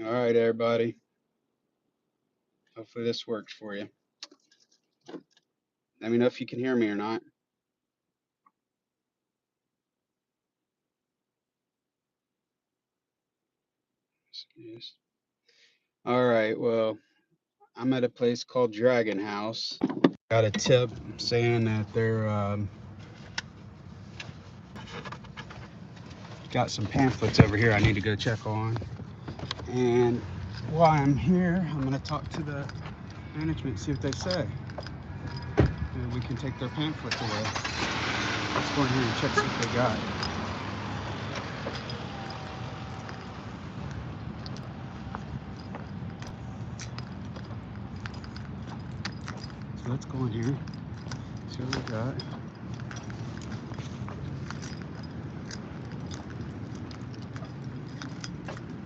All right, everybody. Hopefully this works for you. Let me know if you can hear me or not. Yes. All right. Well, I'm at a place called Dragon House. Got a tip saying that they're got some pamphlets over here I need to go check on. And while I'm here, I'm gonna talk to the management, see what they say. Maybe we can take their pamphlets away. Let's go in here and check see what they got. So let's go in here, see what we got.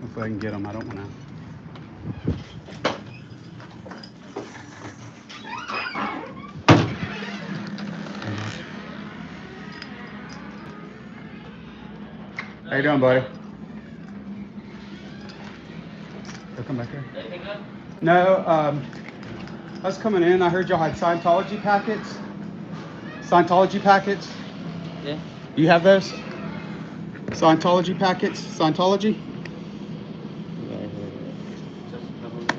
Hopefully I can get them. I don't want to. How you doing, buddy? They'll come back here. No, I was coming in. I heard y'all had Scientology packets. Scientology packets. Yeah. You have those? Scientology packets. Scientology. Yeah, I heard it. Just a couple minutes.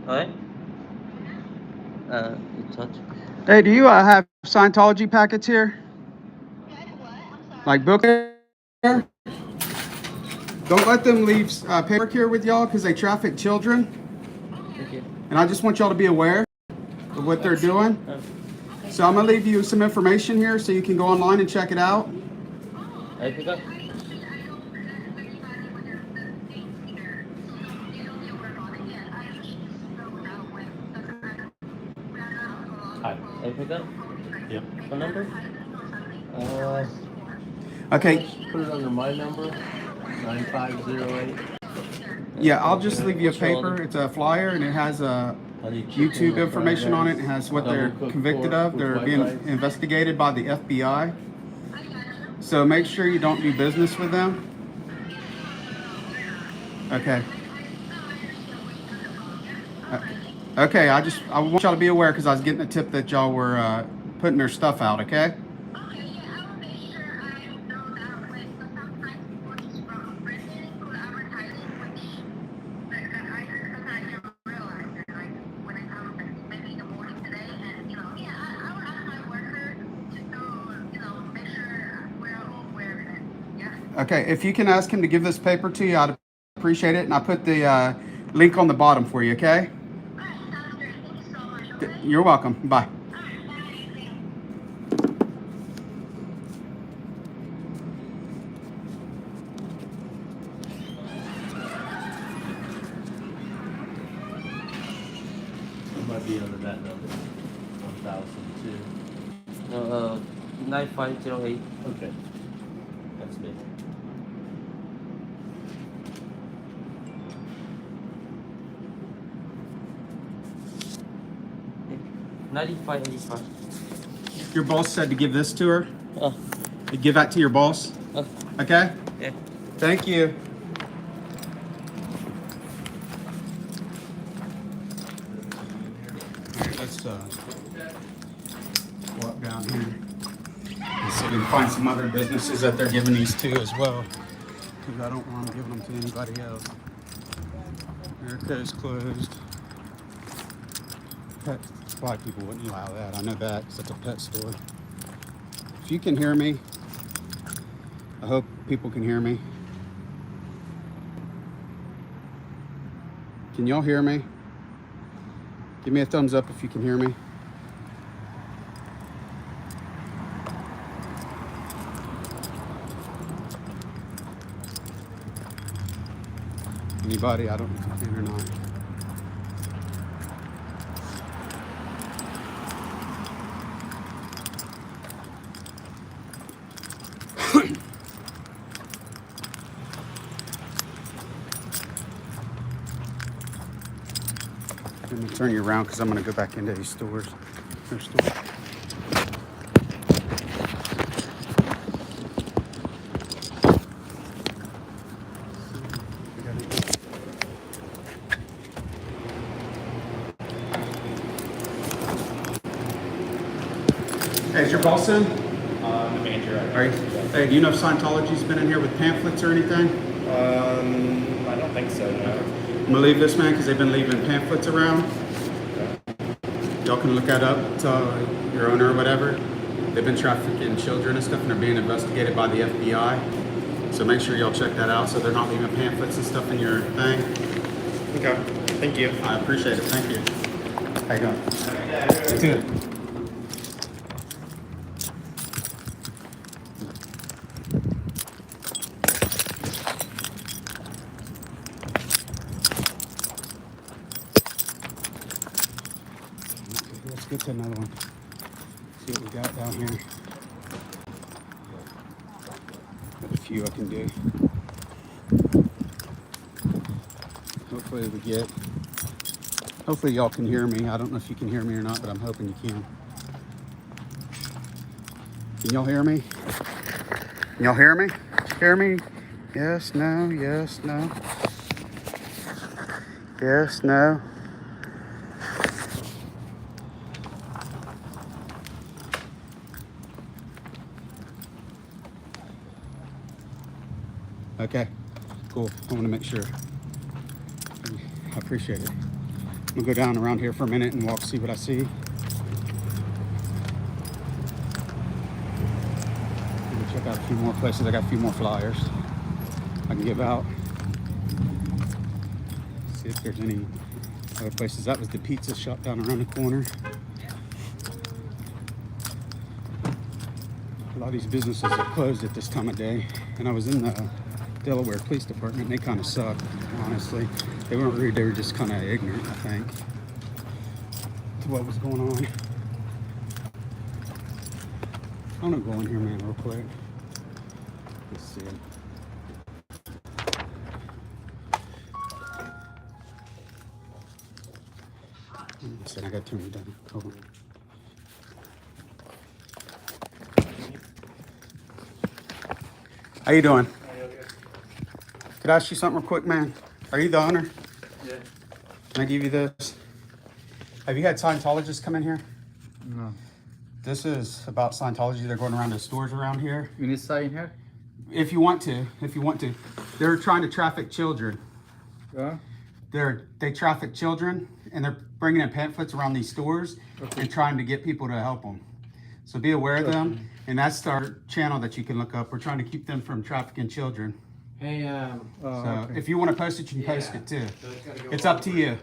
Alright. You touch. Hey, do you have Scientology packets here? Like book? Don't let them leave paperwork here with y'all because they traffic children. Thank you. And I just want y'all to be aware of what they're doing. So I'm gonna leave you some information here so you can go online and check it out. I pick up. Hi. I pick up. Yep. Phone number? Okay. Put it under my number, 9508. Yeah, I'll just leave you a paper. It's a flyer and it has a YouTube information on it. It has what they're convicted of. They're being investigated by the FBI. So make sure you don't do business with them. Okay. Okay, I want y'all to be aware because I was getting a tip that y'all were putting their stuff out, okay? Okay, if you can ask him to give this paper to you, I'd appreciate it. And I put the link on the bottom for you, okay? You're welcome. Bye. It might be under that number, 1002. No, 9508. Okay. That's me. Yeah. 9585. Your boss said to give this to her. Oh. You give that to your boss. Oh. Okay? Yeah. Thank you. Alright, let's walk down here and see if we can find some other businesses that they're giving these to as well. Because I don't want them giving them to anybody else. America's closed. Pet supply people wouldn't allow that. I know that because it's a pet store. If you can hear me, I hope people can hear me. Can y'all hear me? Give me a thumbs up if you can hear me. Anybody? I don't know if you can or not. I'm gonna turn you around because I'm gonna go back into these stores. Their store. Hey, is your boss in? The manager. Are you, hey, do you know if Scientology's been in here with pamphlets or anything? I don't think so, no. I'm gonna leave this, man, because they've been leaving pamphlets around. Y'all can look that up to your owner or whatever. They've been trafficking children and stuff, and they're being investigated by the FBI. So make sure y'all check that out so they're not leaving pamphlets and stuff in your thing. Okay, thank you. I appreciate it. Thank you. How you doing? Good. Let's get to another one. See what we got down here. Got a few I can do. Hopefully y'all can hear me. I don't know if you can hear me or not, but I'm hoping you can. Can y'all hear me? Can y'all hear me? Hear me? Yes, no, yes, no. Yes, no. Okay, cool. I want to make sure. I appreciate it. I'm gonna go down around here for a minute and walk, see what I see. Check out a few more places. I got a few more flyers I can give out. See if there's any other places. That was the pizza shop down around the corner. A lot of these businesses are closed at this time of day. And I was in the Delaware Police Department, and they kind of suck, honestly. They weren't rude, they were just kind of ignorant, I think, to what was going on. I'm gonna go in here, man, real quick. Let's see. I gotta turn it down. Hold on. How you doing? Could I ask you something real quick, man? Are you the owner? Yeah. Can I give you this? Have you had Scientologists come in here? No. This is about Scientology. They're going around to stores around here. You need sign here? If you want to. They're trying to traffic children. Yeah. They traffic children, and they're bringing in pamphlets around these stores and trying to get people to help them. So be aware of them. And that's our channel that you can look up. We're trying to keep them from trafficking children. Hey, If you want to post it, you can post it too. It's up to you.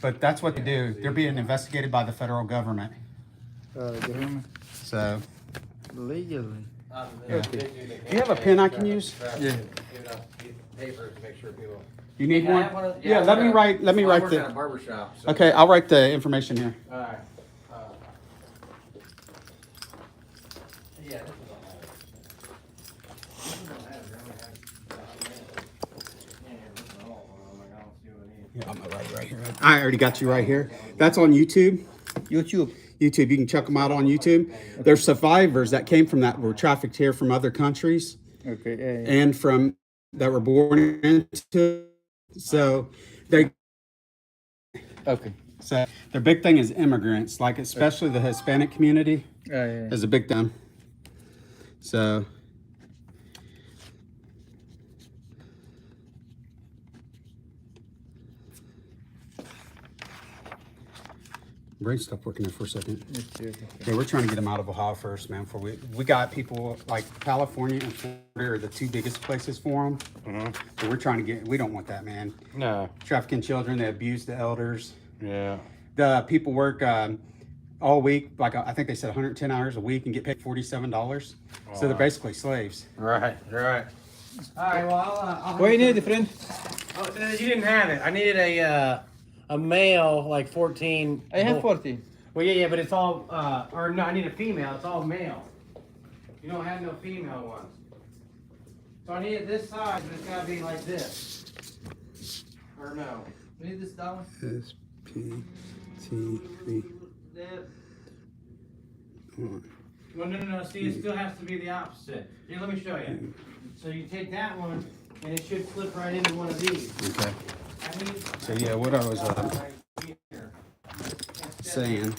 But that's what they do. They're being investigated by the federal government. So, Legally. yeah. Do you have a pen I can use? Yeah. Papers to make sure people. You need Can I one? have one of- Yeah, let me write I work the. at a barber shop. So. Okay, I'll write the information here. All right. Yeah, this is all I have. This is all I have. I only have yeah, this is all. I'm like, I don't see what I need. Yeah, I'm gonna write right here. I already got you right here. That's on YouTube. YouTube, you can check them out on YouTube. There's survivors that came from that were trafficked here from other countries. Okay. And from that were born into. So they. Okay. So their big thing is immigrants, like especially the Hispanic community is a big thing. So. Brain stopped working there for a second. Yeah, we're trying to get them out of Ohio first, man. Before we got people like California and Florida are the two biggest places for them. But we're trying to get. We don't want that, man. No. Trafficking children, they abuse the elders. Yeah. The people work all week, like I think they said 110 hours a week, and get paid $47. So they're basically slaves. Right. All right, well, I'll What you need, friend? Oh, you didn't have it. I needed a male, like 14. I have 14. Well, yeah, but it's all, or no, I need a female. It's all male. You don't have no female ones. So I need it this size, but it's got to be like this. Or no. You need this down? It's T3. Well, no. See, it still has to be the opposite. Here, let me show you. So you take that one, and it should flip right into one of these. Okay. So yeah, what I was saying.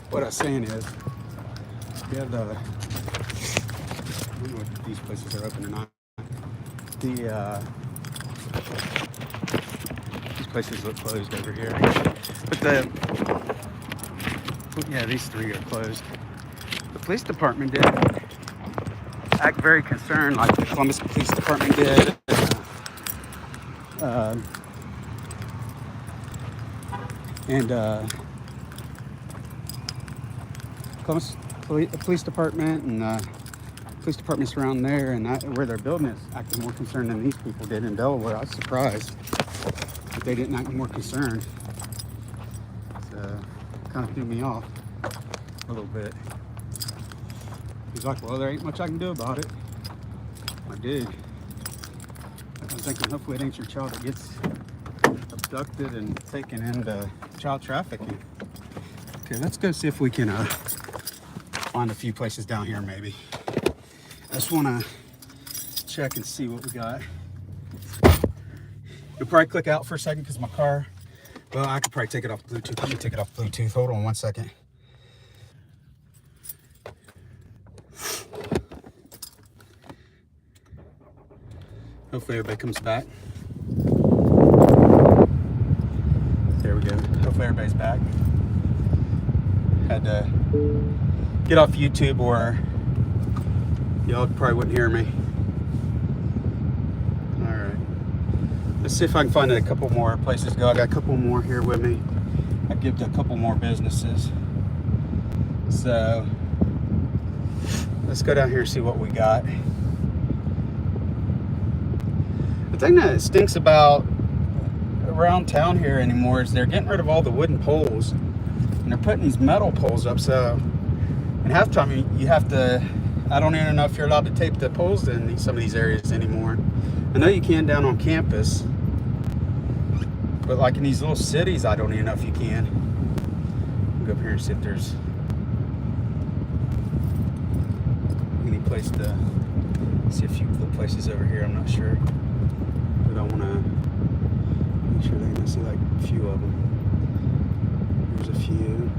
What I was saying is, you have the. I don't know if these places are open or not. These places look closed over here, but yeah, these three are closed. The police department did act very concerned, like the Columbus Police Department did. Columbus Police Department and police departments around there and where they're building is acting more concerned than these people did in Delaware. I was surprised that they didn't act more concerned. So kind of threw me off a little bit. He's like, well, there ain't much I can do about it. I did. I was thinking, hopefully it ain't your child that gets abducted and taken into child trafficking. Okay, let's go see if we can find a few places down here maybe. I just want to check and see what we got. You'll probably click out for a second because my car, well, I could probably take it off Bluetooth. Let me take it off Bluetooth. Hold on one second. Hopefully everybody comes back. There we go. Hopefully everybody's back. Had to get off YouTube or y'all probably wouldn't hear me. All right. Let's see if I can find a couple more places to go. I got a couple more here with me. I give to a couple more businesses. So let's go down here and see what we got. The thing that stinks about around town here anymore is they're getting rid of all the wooden poles and they're putting these metal poles up. So in half time you have to, I don't even know if you're allowed to tape the poles in some of these areas anymore. I know you can down on campus, but like in these little cities, I don't even know if you can. I'll go up here and see if there's any place to see a few little places over here. I'm not sure, but I want to make sure they can see like a few of them. There's a few.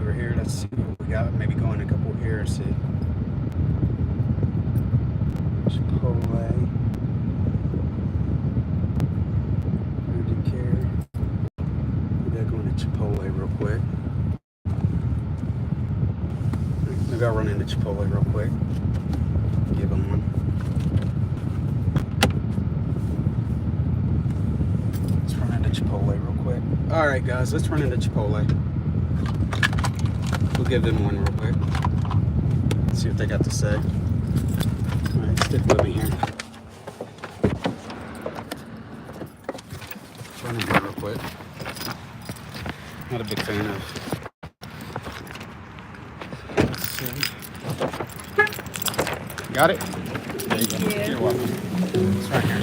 Over here, let's see what we got. Maybe go in a couple here and see. Chipotle. Urgent care. Maybe I'll go into Chipotle real quick. Maybe I'll run into Chipotle real quick. Give them one. Let's run into Chipotle real quick. All right, guys, let's run into Chipotle. We'll give them one real quick. See what they got to say. All right, stick with me here. Run in here real quick. Not a big fan of. Let's see. Got it? There you go. Yeah. You're welcome. It's right here.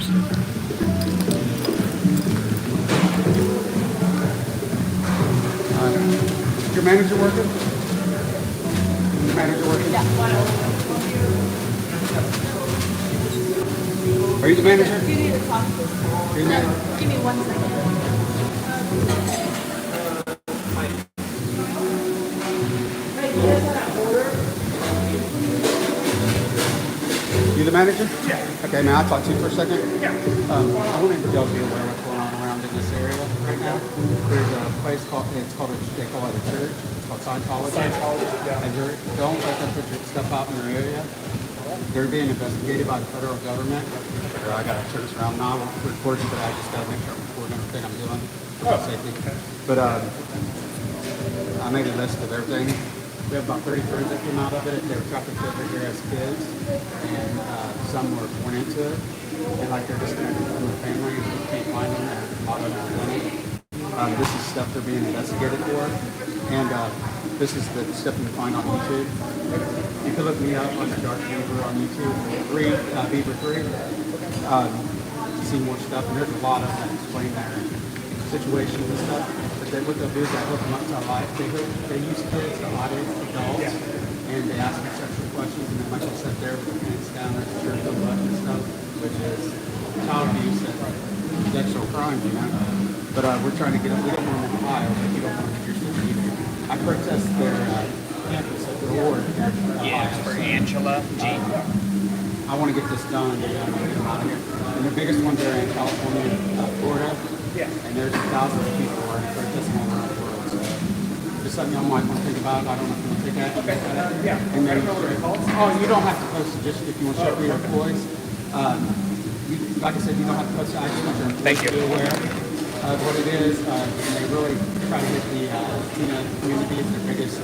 Your manager working? Manager working? Yeah. Are you the manager? You need to talk to us. Are you the manager? Give me 1 second. You the manager? Yeah. Okay, may I talk to you for a second? Yeah. I wanted y'all to be aware of what's going on around in this area right now. There's a place called, they call it a church. It's called Scientology. And don't let them put your stuff out in your area. They're being investigated by the federal government. I got to turn this around now. I'm recording, but I just got to make sure I'm recording everything I'm doing. Safety. But I made a list of everything. We have about 30 friends that came out of it. They were trafficked over here as kids, and some were born into it. And like they're disconnected from their family, and you can't find them. And a lot of them are living. This is stuff they're being investigated for. And This is the stuff you can find on YouTube. You can look me up under Darth Beaver on YouTube. Beaver 3. To see more stuff, and there's a lot of them that explain their situations and stuff. But then what they'll do is they hook them up to life. They use kids to audit adults, and they ask them sexual questions, and then like they sit there with their pants down, their shirt unbuttoned and stuff, which is child abuse and sexual crimes, you know. But we're trying to get them. We don't want them in Ohio, but you don't want them in your city either. I protest their campus at the award. Yeah, it's for Angela G. I want to get this done and get them out of here. And the biggest ones are in California, Florida. Yeah. And there's thousands of people who are protesting all around the world. So just something y'all might want to think about. I don't know if you want to take action. Okay. Yeah. And then, you don't have to post it just if you want to show your employees. Like I said, you don't have to post it. I just want your employees to be aware of what it is. And they really try to hit the Latino community is their biggest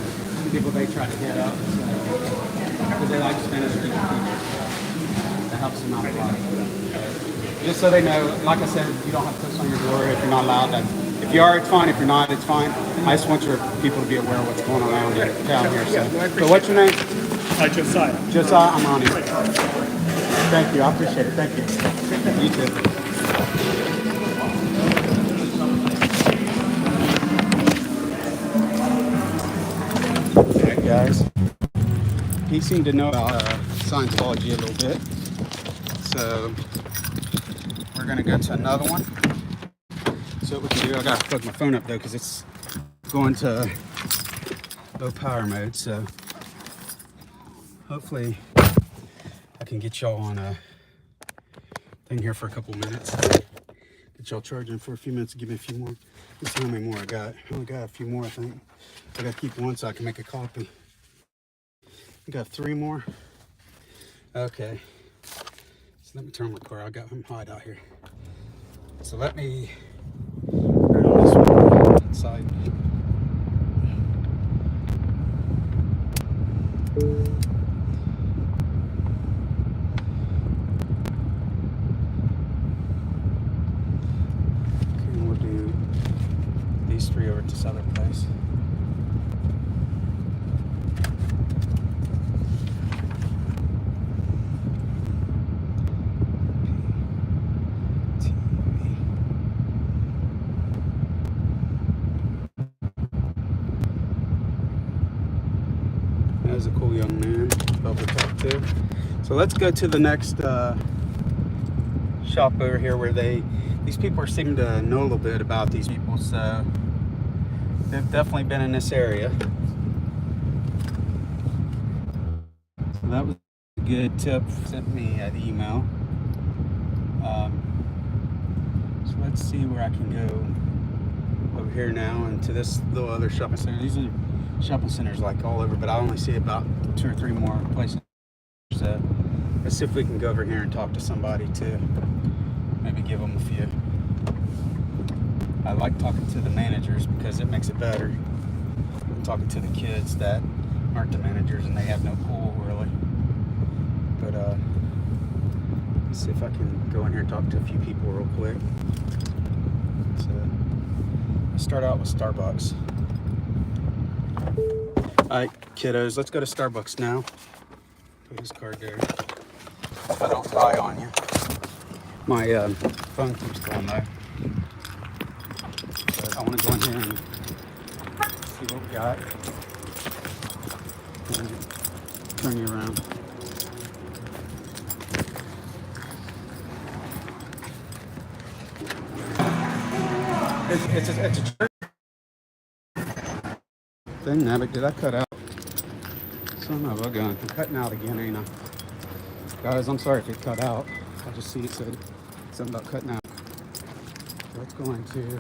people they try to hit up. Because they like Spanish speaking people. That helps them out a lot. Just so they know, like I said, you don't have to post on your door if you're not allowed. If you are, it's fine. If you're not, it's fine. I just want your people to be aware of what's going on around down here. So what's your name? Josiah. Josiah, I'm Ronnie. Thank you. I appreciate it. Thank you. You too. All right, guys. He seemed to know about Scientology a little bit. So we're going to go to another one. So what we can do, I got to plug my phone up though because it's going to low power mode. So hopefully I can get y'all on a thing here for a couple minutes. Get y'all charging for a few minutes. Give me a few more. Let's see how many more I got. I only got a few more, I think. I got to keep one so I can make a copy. I got 3 more. Okay. So let me turn my car. I'm hot out here. So let me turn on this one inside. Okay, we'll do these 3 over to this other place. That was a cool young man, love to talk to. So let's go to the next shop over here where these people seem to know a little bit about these people. So they've definitely been in this area. So that was a good tip. Sent me an email. So let's see where I can go over here now and to this little other shopping center. These are shopping centers like all over, but I only see about 2 or 3 more places. So let's see if we can go over here and talk to somebody too. Maybe give them a few. I like talking to the managers because it makes it better than talking to the kids that aren't the managers and they have no clue really. But let's see if I can go in here and talk to a few people real quick. So let's start out with Starbucks. Alright, kiddos, let's go to Starbucks now. Put his card there. If I don't lie on you. My phone keeps going low. But I want to go in here and see what we got. And turn you around. It's a church thing now, but did I cut out? Son of a gun. I'm cutting out again, ain't I? Guys, I'm sorry if it cut out. I just see it said something about cutting out. So let's go into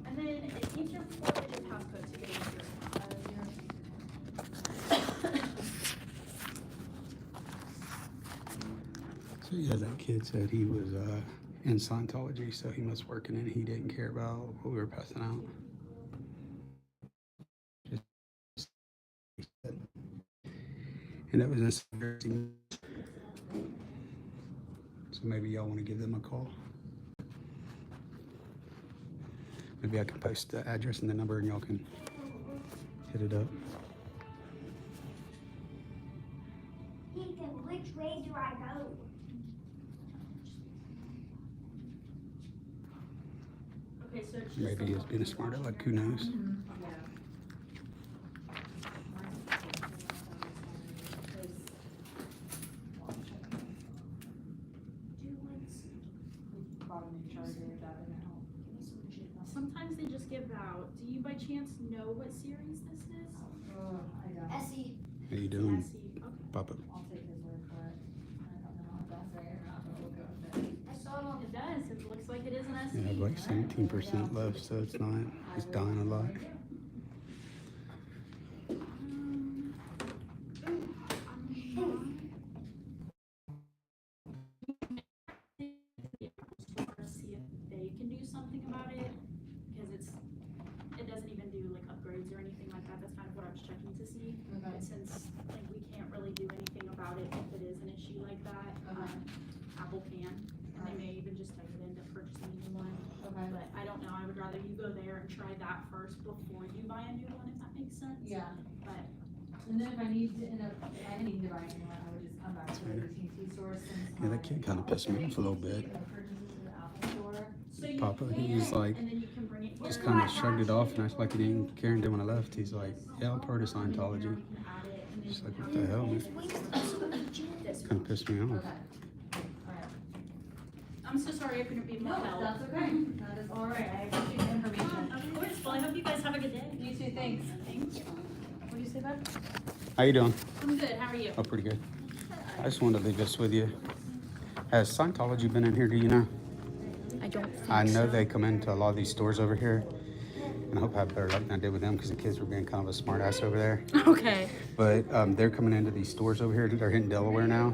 And then it keeps your foot So yeah, that kid said he was in Scientology, so he was working and he didn't care about what we were passing out. And that was in. So maybe y'all want to give them a call. Maybe I can post the address and the number and y'all can hit it up. Ethan, which way do I go? Okay, so it's just Maybe he's being a smart aleck, who knows? Sometimes they just give out. Do you by chance know what series this is? Essie. How you doing, Okay. Papa? I'll take his word for it. I don't know if that's right or not, but we'll go with it. I saw it on It does. It looks like it is an SE. I have like 17% left, so it's not. He's dying a lot. See if they can do something about it, because it doesn't even do like upgrades or anything like that. That's kind of what I was checking to see. Okay. But since like we can't really do anything about it if it is an issue like that, Apple can, and they may even just type it into purchasing a new one. Okay. But I don't know. I would rather you go there and try that first before you buy a new one, if that makes sense. Yeah, But and then if I need to end up, if I need to buy a new one, I would just come back to the AT&T store since. Yeah, that kid kind of pissed me off a little bit. My purchases in the Apple store. so you Papa, can, he's like, and then you can bring it here. just kind of shrugged it off and acted like he didn't care. And then when I left, he's like, yeah, I'm part of Scientology. We can add it, and then Just you like, have what the hell, man? this Kind of pissed me off. Okay. Alright. I'm so sorry I couldn't be more No, help. that's okay. That is alright. I appreciate the information. Of course. Well, I hope you guys have a good day. You too, thanks. Thank you. What do you say, bud? How you doing? I'm good. How are you? Oh, pretty good. I just wanted to leave this with you. Has Scientology been in here, do you know? I don't think I know they come into a lot of these stores over here, and I hope I have better luck than I did with them because the kids were being kind of a smart ass over there. Okay. But they're coming into these stores over here. They're in Delaware now,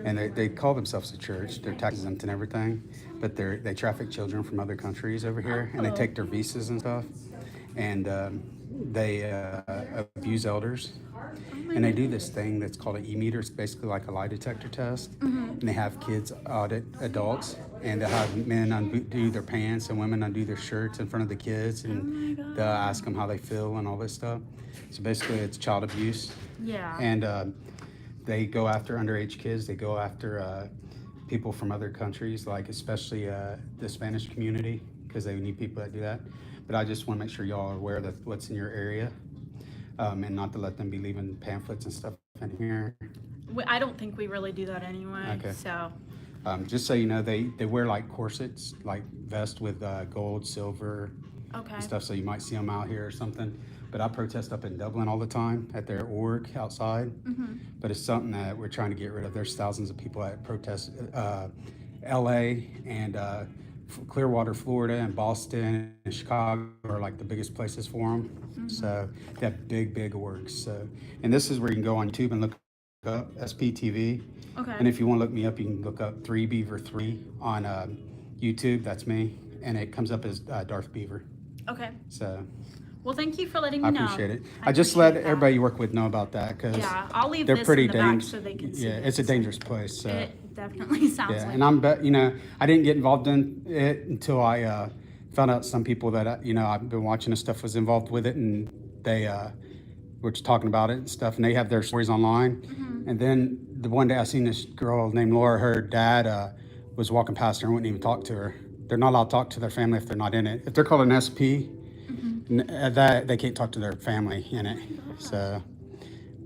and they call themselves a church. They're tax exempt and everything, but they traffic children from other countries over here, and they take their visas and stuff, and they abuse elders. And they do this thing that's called an e-meter. It's basically like a lie detector test. And they have kids audit adults, and they'll have men undo their pants and women undo their shirts in front of the kids, and they'll ask them how they feel and all this stuff. So basically, it's child abuse. Yeah. And they go after underage kids. They go after people from other countries, like especially the Spanish community, because they need people that do that. But I just want to make sure y'all are aware of what's in your area. And not to let them be leaving pamphlets and stuff in here. I don't think we really do that anyway. Okay. So. Just so you know, they wear like corsets, like vest with gold, silver, Okay. and stuff. So you might see them out here or something. But I protest up in Dublin all the time at their org outside. But it's something that we're trying to get rid of. There's thousands of people that protest. L.A. and Clearwater, Florida, and Boston and Chicago are like the biggest places for them. So they have big orgs. So, and this is where you can go on YouTube and look up SPTV. Okay. And if you want to look me up, you can look up 3Beaver3 on YouTube. That's me, and it comes up as Darth Beaver. Okay. So Well, thank you for letting me I know. appreciate it. I just let everybody you work with know about that because Yeah, I'll leave they're this pretty in the back dangerous. so they can see Yeah, it. it's a dangerous place. So. It definitely sounds Yeah, like. and I'm bet I didn't get involved in it until I found out some people that I've been watching and stuff was involved with it, and they were just talking about it and stuff, and they have their stories online. And then the one day I seen this girl named Laura, her dad was walking past her and wouldn't even talk to her. They're not allowed to talk to their family if they're not in it. If they're called an SP, that they can't talk to their family in it. So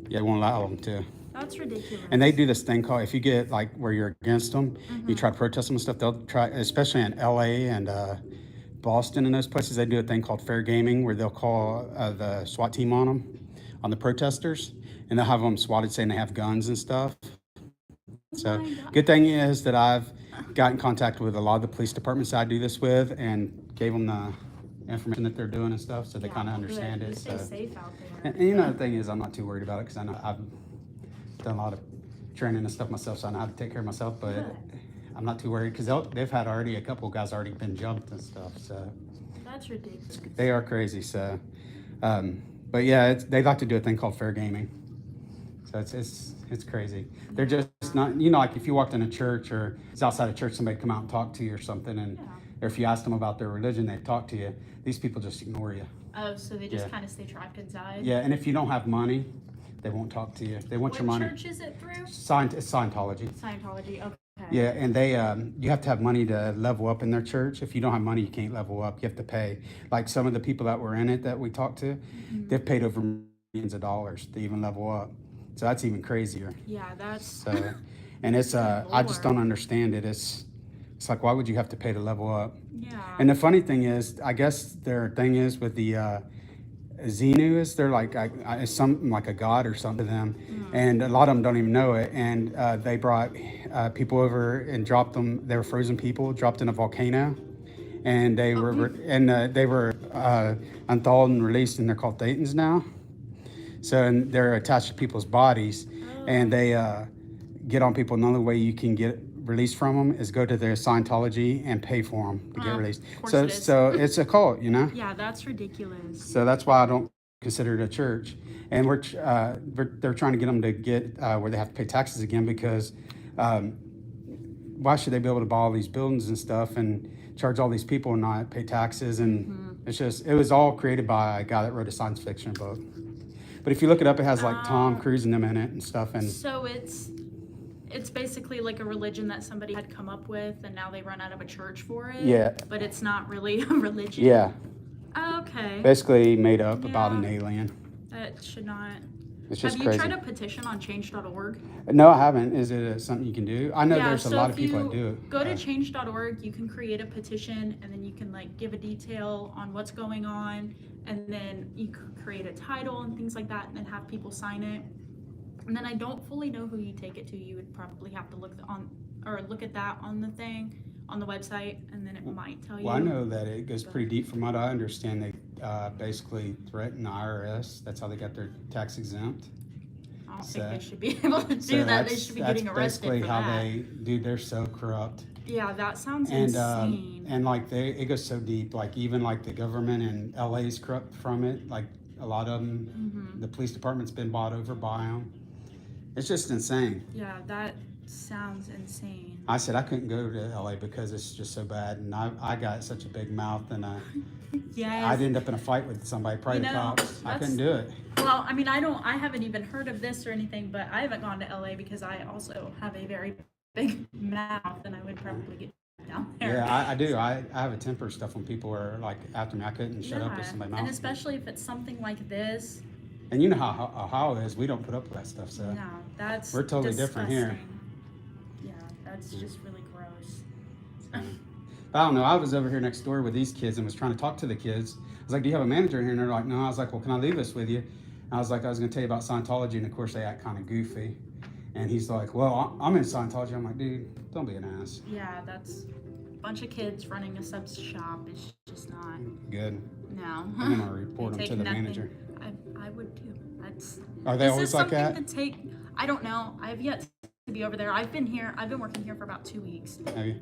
yeah, they won't allow them to. That's ridiculous. And they do this thing called, if you get like where you're against them, you try to protest them and stuff, they'll try, especially in LA and Boston and those places, they do a thing called fair gaming where they'll call the SWAT team on them, on the protesters, and they'll have them swatted saying they have guns and stuff. So good thing is that I've got in contact with a lot of the police departments I do this with and gave them the information that they're doing and stuff, so they kind of understand Stay it. So. safe out there. And the thing is, I'm not too worried about it because I know I've done a lot of training and stuff myself, so I know how to take care of myself. But I'm not too worried because they've had already a couple of guys already been jumped and stuff. So That's ridiculous. they are crazy. So, but yeah, they like to do a thing called fair gaming. So it's crazy. They're just not, you know, like if you walked in a church or it's outside a church, somebody come out and talk to you or something, and or if you asked them about their religion, they talk to you. These people just ignore you. Oh, so they just kind of stay trapped inside? Yeah, and if you don't have money, they won't talk to you. They want your money. What church is it through? It's Scientology. Scientology, okay. Yeah, and they you have to have money to level up in their church. If you don't have money, you can't level up. You have to pay. Like some of the people that were in it that we talked to, they've paid over millions of dollars to even level up. So that's even crazier. Yeah, that's... So, and it's I just don't understand it. It's like, why would you have to pay to level up? Yeah. And the funny thing is, I guess their thing is with the Xenu is they're like it's something like a god or something to them, and a lot of them don't even know it. And they brought people over and dropped them. They were frozen people dropped in a volcano, and they were unthawed and released, and they're called Thetans now. So and they're attached to people's bodies, and they get on people. And the only way you can get released from them is go to their Scientology and pay for them to get released. So it's a cult, you know. Yeah, that's ridiculous. So that's why I don't consider it a church. And they're trying to get them to get where they have to pay taxes again, because why should they be able to buy all these buildings and stuff and charge all these people and not pay taxes? And it was all created by a guy that wrote a science fiction book. But if you look it up, it has like Tom Cruise and them in it and stuff. And so it's basically like a religion that somebody had come up with, and now they run out of a church for it. Yeah. But it's not really a religion. Yeah. Okay. Basically made up about an alien. That should not. It's just Have crazy. you tried a petition on change.org? No, I haven't. Is it something you can do? I know there's a lot of people that do it. Go to change.org, you can create a petition, and then you can like give a detail on what's going on, and then you create a title and things like that, and then have people sign it. And then I don't fully know who you take it to. You would probably have to look at that on the thing, on the website, and then it might tell you. Well, I know that it goes pretty deep. From what I understand, they basically threaten the IRS. That's how they got their tax exempt. I don't think they should be able to do that. They should be getting arrested for that. That's basically how dude, they're so corrupt. Yeah, that sounds insane. And like it goes so deep. Like even like the government in LA is corrupt from it. Like a lot of them, the police department's been bought over by them. It's just insane. Yeah, that sounds insane. I said I couldn't go to LA because it's just so bad, and I got such a big mouth, and I'd end up in a fight with somebody, probably the cops. I couldn't do it. Well, I mean, I haven't even heard of this or anything, but I haven't gone to LA because I also have a very big mouth, and I would probably get down there. Yeah, I do. I have a temper stuff when people are like after me. I couldn't shut up with somebody's mouth. And especially if it's something like this. And you know how Ohio is. We don't put up with that stuff, so No, that's we're totally different here. Yeah, that's just really gross. I don't know. I was over here next door with these kids and was trying to talk to the kids. I was like, "Do you have a manager in here?" And they're like, "No." I was like, "Well, can I leave this with you?" And I was like, "I was going to tell you about Scientology," and of course they act kind of goofy. And he's like, "Well, I'm in Scientology." I'm like, "Dude, don't be an ass." Yeah, that's a bunch of kids running a sub shop. It's just not good. No. I'm gonna report them to the manager. I would too. That's. Are they always like that? I don't know. I have yet to be over there. I've been working here for about 2 weeks. Have you?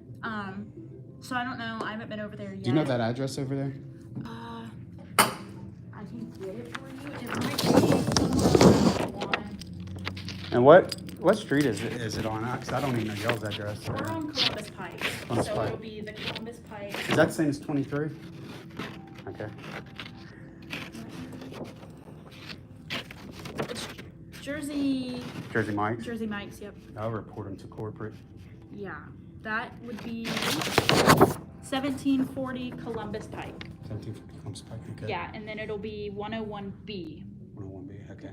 So I don't know. I haven't been over there yet. Do you know that address over there? I can get it for you. It might be somewhere on. And what street is it on? Because I don't even know y'all's address. We're on Columbus Pike. Columbus so Pike. It'll be the Columbus Pike. Is that the same as 23? Okay. Jersey Mike's. Jersey Mike's, yep. I'll report them to corporate. Yeah, that would be 1740 Columbus Pike. 1740 Columbus Pike, okay. Yeah, and then it'll be 101B. 101B, okay.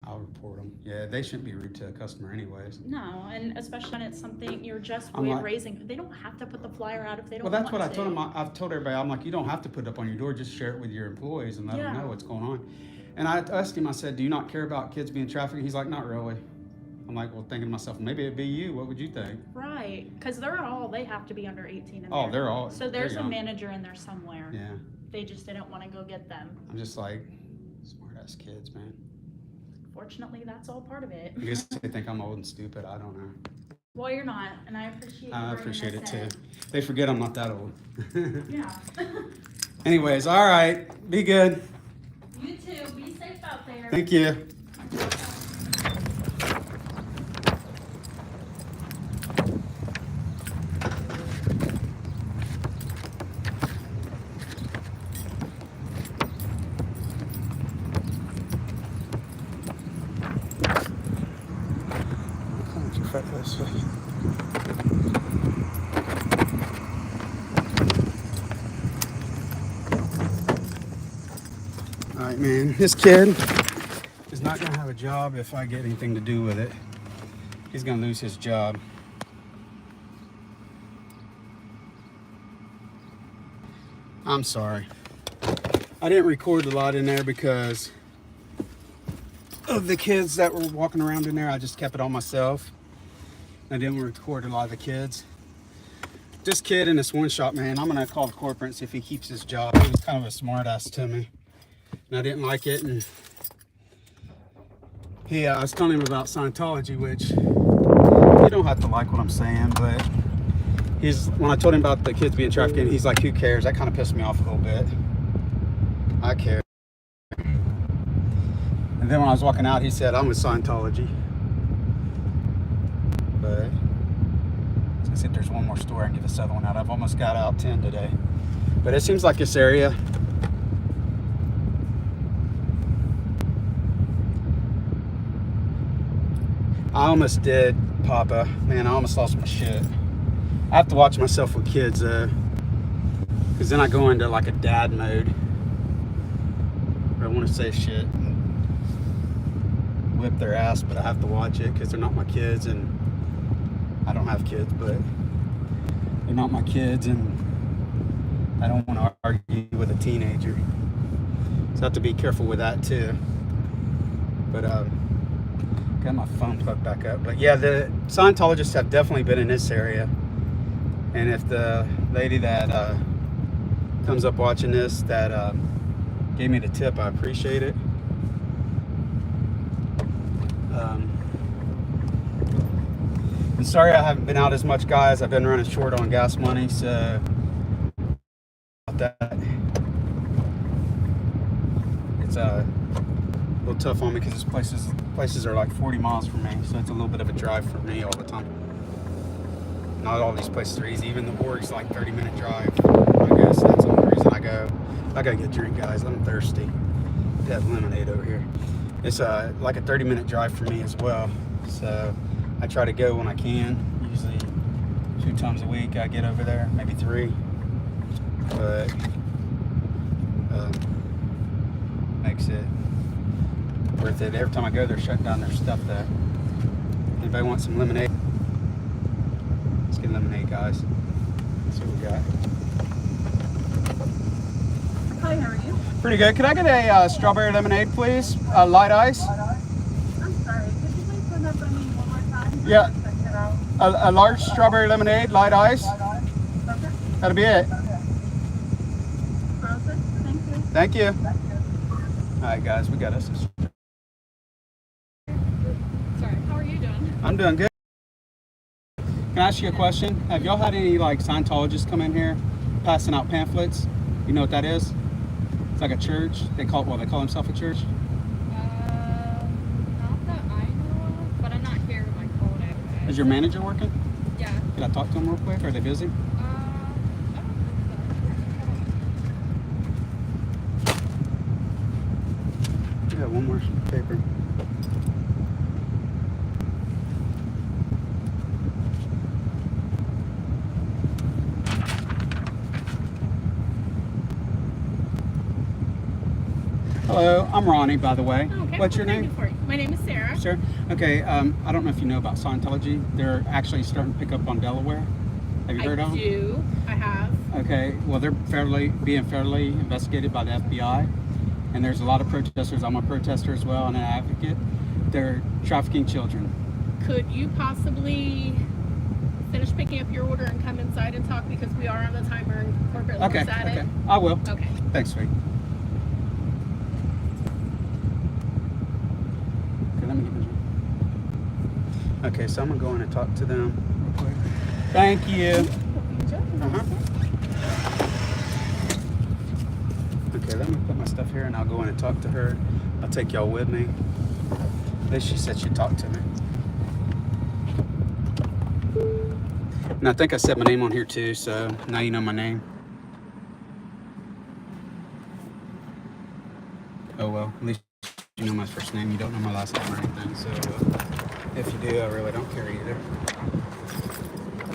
I'll report them. Yeah, they shouldn't be rude to a customer anyways. No, and especially when it's something you're just raising. They don't have to put the flyer out if they don't want to. Well, that's what I told them. I've told everybody, I'm like, you don't have to put it up on your door. Just share it with your employees and let them know what's going on. And I asked him, I said, do you not care about kids being trafficked? He's like, not really. I'm like, well, thinking to myself, maybe it'd be you. What would you think? Right, because they have to be under 18 in Oh, there. they're all. So there's a manager in there somewhere. Yeah. They just didn't want to go get them. I'm just like, smart ass kids, man. unfortunately, that's all part of it. I guess they think I'm old and stupid. I don't know. Well, you're not, and I appreciate you I bringing appreciate it this too. in. They forget I'm not that old. Yeah. Anyways, all right. Be good. You too. Be safe out there. Thank you. This way. All right, man. This kid is not gonna have a job if I get anything to do with it. He's gonna lose his job. I'm sorry. I didn't record a lot in there because of the kids that were walking around in there. I just kept it on myself. I didn't record a lot of the kids. This kid in this one shop, man, I'm gonna call the corporate and see if he keeps his job. He was kind of a smart ass to me, and I didn't like it. And I was telling him about Scientology, which you don't have to like what I'm saying, but when I told him about the kids being trafficked, he's like, who cares? That kind of pissed me off a little bit. I care. And then when I was walking out, he said, I'm with Scientology. But I said there's one more store I can get this other one out. I've almost got out 10 today. But it seems like this area, I almost did, Papa. Man, I almost lost my shit. I have to watch myself with kids, because then I go into like a dad mode. I want to say shit and whip their ass, but I have to watch it because they're not my kids, and I don't have kids, but they're not my kids, and I don't want to argue with a teenager. So I have to be careful with that too. But got my phone plugged back up. But yeah, the Scientologists have definitely been in this area. And if the lady that comes up watching this that gave me the tip, I appreciate it. I'm sorry I haven't been out as much, guys. I've been running short on gas money, so about that. It's a little tough on me because places are like 40 miles from me, so it's a little bit of a drive for me all the time. Not all these places are easy. Even the Org's like 30-minute drive. I guess that's the only reason I go. I gotta get a drink, guys. I'm thirsty. They have lemonade over here. It's like a 30-minute drive for me as well. So I try to go when I can. Usually 2 times a week I get over there, maybe 3. But makes it worth it. Every time I go, they're shutting down their stuff though. Anybody want some lemonade? Let's get lemonade, guys. That's what we got. Hi, how are you? Pretty good. Could I get a strawberry lemonade, please? Light ice? I'm sorry, could you please put that for me one more time? Yeah. Check it out. A large strawberry lemonade, light ice. Okay. That'll be it. Process. Thank Thank you. you. All right, guys, we got us. Sorry, how are you doing? I'm doing good. Can I ask you a question? Have y'all had any like Scientologists come in here passing out pamphlets? You know what that is? It's like a church. They call themselves a church. Not that I know of, but I'm not here like full day. Is your manager working? Yeah. Can I talk to them real quick? Are they busy? I don't think so. Yeah, one more paper. Hello, I'm Ronnie, by the way. Okay. What's your name? My name is Sarah. Sure. Okay, I don't know if you know about Scientology. They're actually starting to pick up on Delaware. Have you heard of them? I do. I have. Okay, well, they're being federally investigated by the FBI, and there's a lot of protesters. I'm a protester as well and an advocate. They're trafficking children. Could you possibly finish picking up your order and come inside and talk, because we are on the timer and corporate looks Okay, at it? I will. Okay. Thanks, sweet. Okay, so I'm gonna go in and talk to them real quick. Thank you. Okay, let me put my stuff here and I'll go in and talk to her. I'll take y'all with me. At least she said she'd talk to me. And I think I said my name on here too, so now you know my name. Oh well, at least you know my first name. You don't know my last name or anything, so if you do, I really don't care either.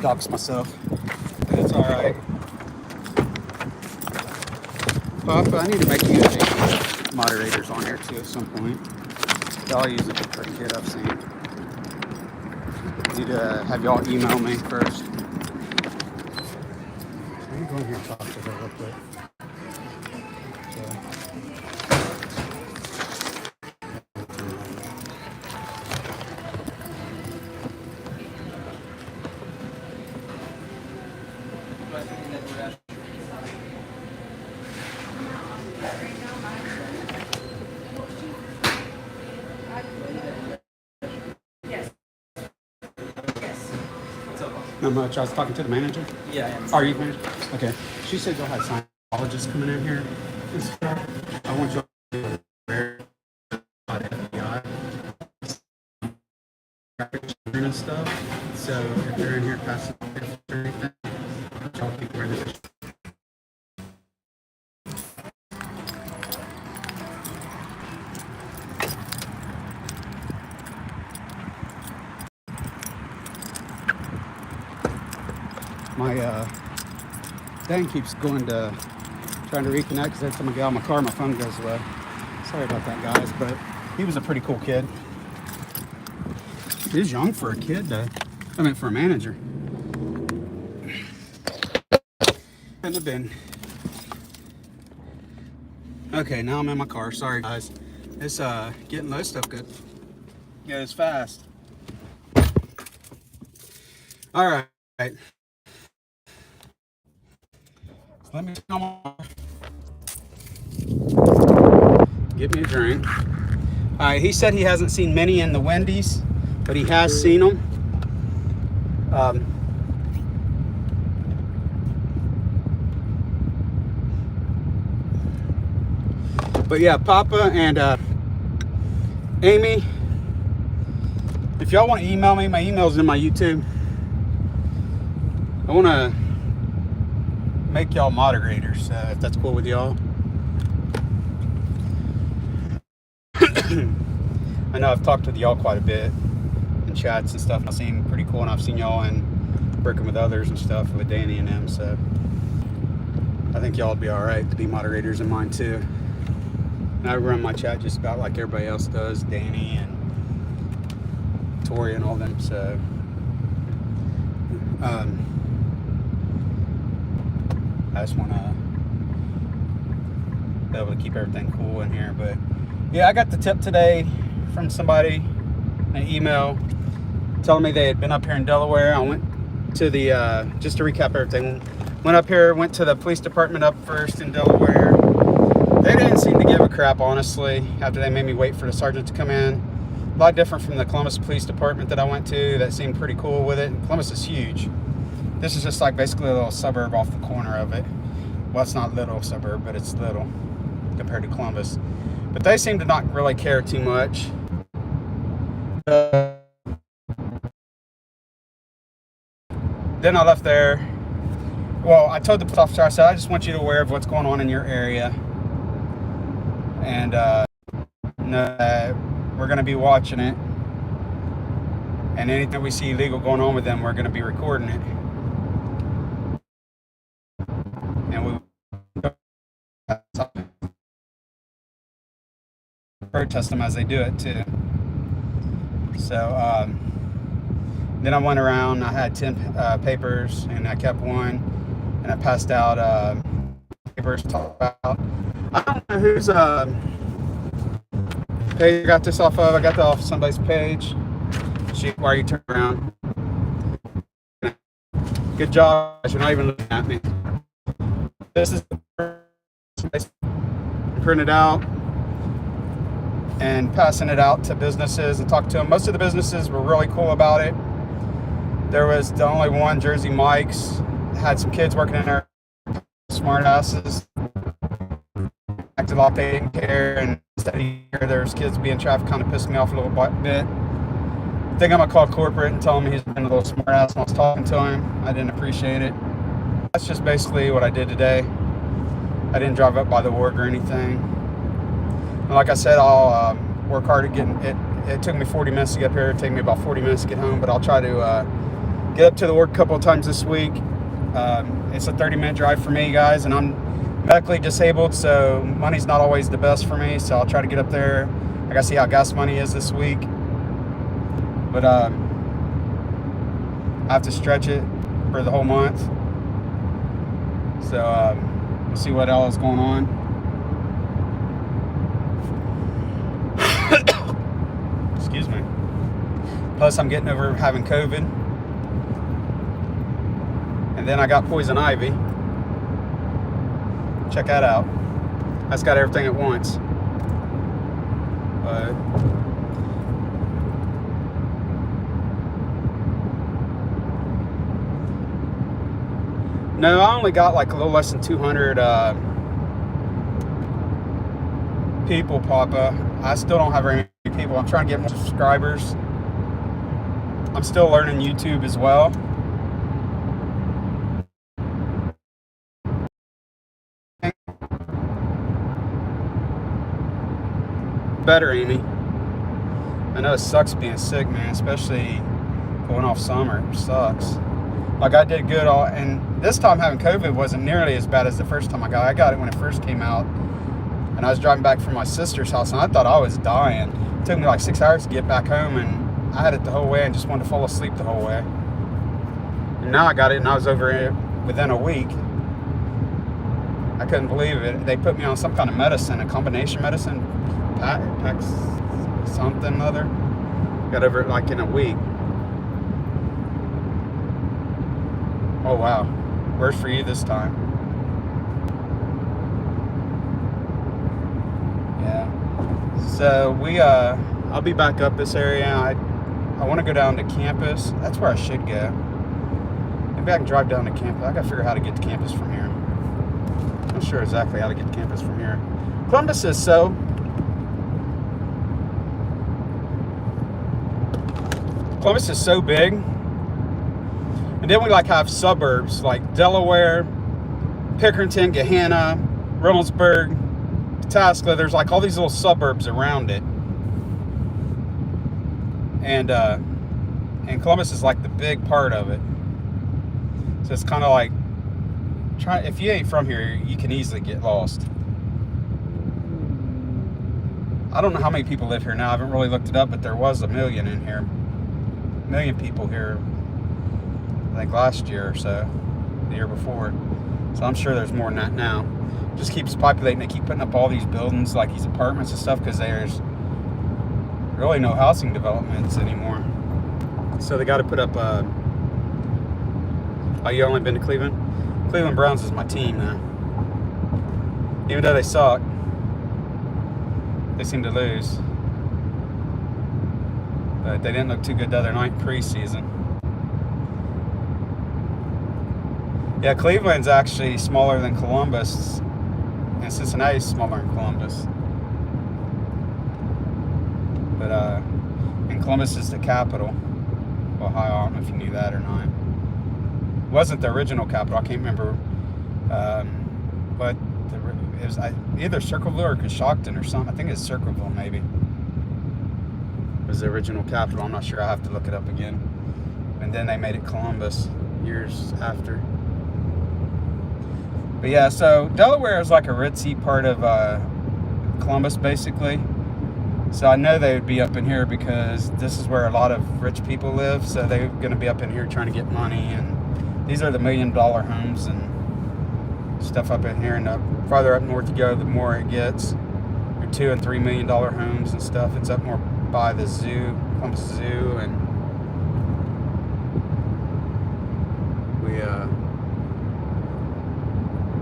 Dox myself. It's alright. Papa, I need to make you moderators on here too at some point. Y'all usually do pretty good, I've seen. Need to have y'all email me first. Let me go in here and talk to her real quick. Not much. I was talking to the manager. Yeah, I am. Are you manager? Okay. She said y'all had scientologists coming in here and stuff. I want y'all to be aware of the FBI and stuff. So if you're in here passing or anything, y'all keep wearing this. My thing keeps going to trying to reconnect because every time I get out of my car, my phone goes away. Sorry about that, guys, but he was a pretty cool kid. He was young for a kid, though. I mean, for a manager. Couldn't have been. Okay, now I'm in my car. Sorry, guys. It's getting low stuff good. Yeah, it's fast. All right. Let me get me a drink. All right, he said he hasn't seen many in the Wendy's, but he has seen them. But yeah, Papa and Amy, if y'all want to email me, my email's in my YouTube. I want to make y'all moderators, if that's cool with y'all. I know I've talked with y'all quite a bit in chats and stuff. I seem pretty cool, and I've seen y'all in working with others and stuff with Danny and them. So I think y'all would be all right to be moderators in mine too. And I run my chat just about like everybody else does, Danny and Tori and all them. So I just want to be able to keep everything cool in here. But yeah, I got the tip today from somebody, an email telling me they had been up here in Delaware. I went to the, just to recap everything, went up here, went to the police department up first in Delaware. They didn't seem to give a crap, honestly, after they made me wait for the sergeant to come in. A lot different from the Columbus Police Department that I went to that seemed pretty cool with it. Columbus is huge. This is just like basically a little suburb off the corner of it. Well, it's not little suburb, but it's little compared to Columbus. But they seem to not really care too much. Then I left there. Well, I told the police officer, I said, I just want you to be aware of what's going on in your area. And know that we're going to be watching it. And anything we see illegal going on with them, we're going to be recording it. And we protest them as they do it too. So then I went around. I had 10 papers, and I kept one, and I passed out papers to talk about. I don't know whose page I got this off of. I got that off somebody's page. Why are you turning around? Good job. You're not even looking at me. This is printed out. and passing it out to businesses and talked to them. Most of the businesses were really cool about it. There was the only one, Jersey Mike's, had some kids working in there, smart asses, acted like they didn't care, and instead of hear there's kids being trafficked kind of pissed me off a little bit. I think I'm gonna call corporate and tell him he's been a little smart ass when I was talking to him. I didn't appreciate it. That's just basically what I did today. I didn't drive up by the org or anything. And like I said, I'll work hard at getting it. It took me 40 minutes to get up here. It'll take me about 40 minutes to get home, but I'll try to get up to the work a couple of times this week. It's a 30-minute drive for me, guys, and I'm medically disabled, so money's not always the best for me, so I'll try to get up there. I gotta see how gas money is this week. But I have to stretch it for the whole month. So we'll see what else is going on. Excuse me. Plus, I'm getting over having COVID. And then I got poison ivy. Check that out. That's got everything at once. But no, I only got like a little less than 200 people pop up. I still don't have very many people. I'm trying to get more subscribers. I'm still learning YouTube as well. Better, Amy. I know it sucks being sick, man, especially going off summer. It sucks. Like, I did good and this time having COVID wasn't nearly as bad as the first time I got it. I got it when it first came out, and I was driving back from my sister's house, and I thought I was dying. It took me like 6 hours to get back home, and I had it the whole way and just wanted to fall asleep the whole way. And now I got it, and I was over it within a week. I couldn't believe it. They put me on some kind of medicine, a combination medicine, Pax something other. Got over it like in a week. Oh wow, worse for you this time. Yeah. So I'll be back up this area. I want to go down to campus. That's where I should go. Maybe I can drive down to campus. I gotta figure out how to get to campus from here. I'm not sure exactly how to get to campus from here. Columbus is so big. And then we like have suburbs like Delaware, Pickerington, Gahanna, Reynoldsburg, Pataskla. There's like all these little suburbs around it. And Columbus is like the big part of it. So it's kind of like, if you ain't from here, you can easily get lost. I don't know how many people live here now. I haven't really looked it up, but there was 1 million in here. 1 million people here, I think last year or so, the year before. So I'm sure there's more than that now. It just keeps populating. They keep putting up all these buildings, like these apartments and stuff, because there's really no housing developments anymore. So they got to put up oh, you only been to Cleveland? Cleveland Browns is my team now. Even though they suck, they seem to lose. But they didn't look too good the other night in preseason. Yeah, Cleveland's actually smaller than Columbus, and Cincinnati's smaller than Columbus. But and Columbus is the capital of Ohio. I don't know if you knew that or not. It wasn't the original capital. I can't remember, but it was either Circleville or Coshocton or something. I think it's Circleville maybe. Was the original capital. I'm not sure. I have to look it up again. And then they made it Columbus years after. But yeah, so Delaware is like a ritzy part of Columbus, basically. So I know they would be up in here because this is where a lot of rich people live. So they're going to be up in here trying to get money. And these are the $1 million homes and stuff up in here. And the farther up north you go, the more it gets. Your $2 and $3 million homes and stuff. It's up more by the zoo, Columbus Zoo, and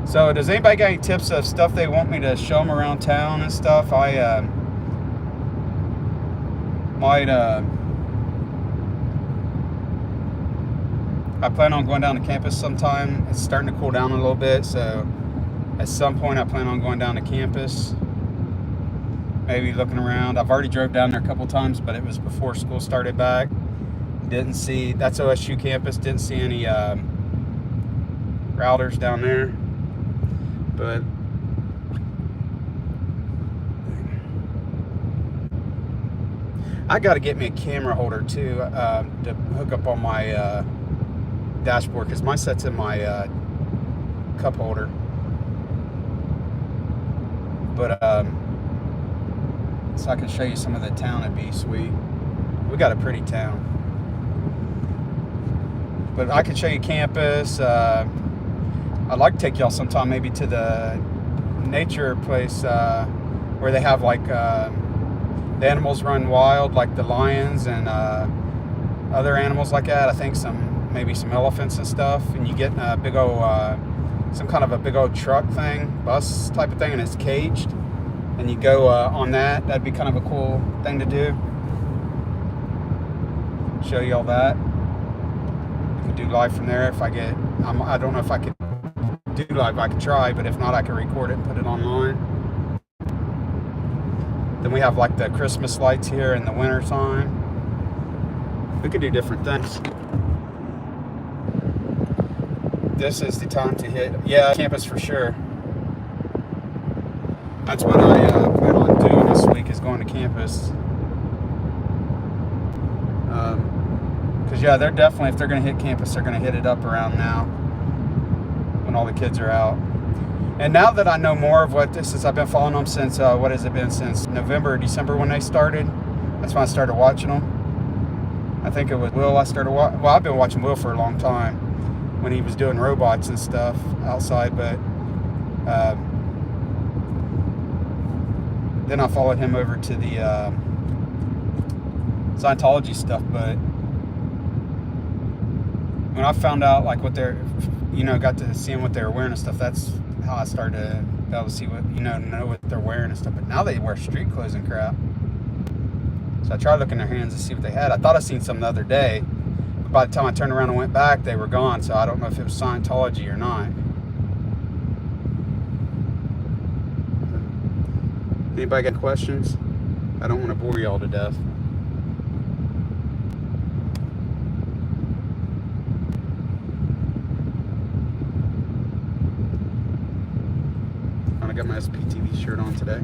so does anybody got any tips of stuff they want me to show them around town and stuff? might I plan on going down to campus sometime. It's starting to cool down a little bit, so at some point I plan on going down to campus, maybe looking around. I've already drove down there a couple times, but it was before school started back. Didn't see, that's OSU campus, didn't see any routers down there, but I got to get me a camera holder too, to hook up on my dashboard, because my set's in my cup holder. But so I can show you some of the town. It'd be sweet. We got a pretty town. But I could show you campus. I'd like to take y'all sometime maybe to the nature place where they have like the animals run wild, like the lions and other animals like that. I think maybe some elephants and stuff. And you get a big old, some kind of a big old truck thing, bus type of thing, and it's caged. And you go on that. That'd be kind of a cool thing to do. Show you all that. We could do live from there if I get. I don't know if I could do live. I could try, but if not, I can record it and put it online. Then we have like the Christmas lights here in the winter time. We could do different things. This is the time to hit, yeah, campus for sure. That's what I plan on doing this week, is going to campus. Because yeah, they're definitely, if they're going to hit campus, they're going to hit it up around now when all the kids are out. And now that I know more of what this is, I've been following them since, what has it been, since November or December when they started. That's when I started watching them. I think it was Will I started watching. Well, I've been watching Will for a long time when he was doing robots and stuff outside, but then I followed him over to the Scientology stuff. But when I found out like what they're, got to seeing what they were wearing and stuff, that's how I started to be able to see what, know what they're wearing and stuff. But now they wear street clothes and crap. So I tried looking in their hands to see what they had. I thought I seen some the other day, but by the time I turned around and went back, they were gone. So I don't know if it was Scientology or not. Anybody got questions? I don't want to bore y'all to death. I got my SPTV shirt on today.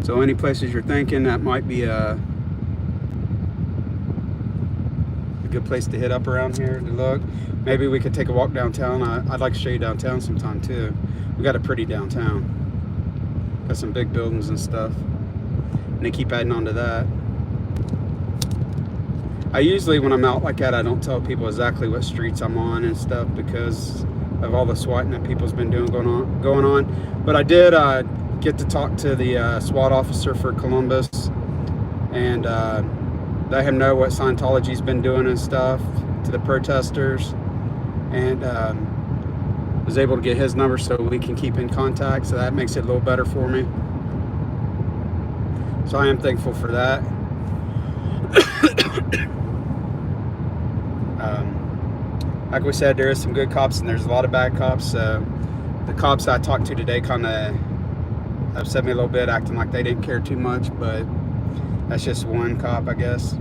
So any places you're thinking that might be a good place to hit up around here to look. Maybe we could take a walk downtown. I'd like to show you downtown sometime too. We got a pretty downtown. Got some big buildings and stuff. And they keep adding on to that. I usually, when I'm out like that, I don't tell people exactly what streets I'm on and stuff because of all the swatting that people's been doing going on. But I did get to talk to the SWAT officer for Columbus and let him know what Scientology's been doing and stuff to the protesters, and was able to get his number so we can keep in contact. So that makes it a little better for me. So I am thankful for that. Like we said, there is some good cops and there's a lot of bad cops. The cops I talked to today kind of upset me a little bit, acting like they didn't care too much, but that's just one cop, I guess.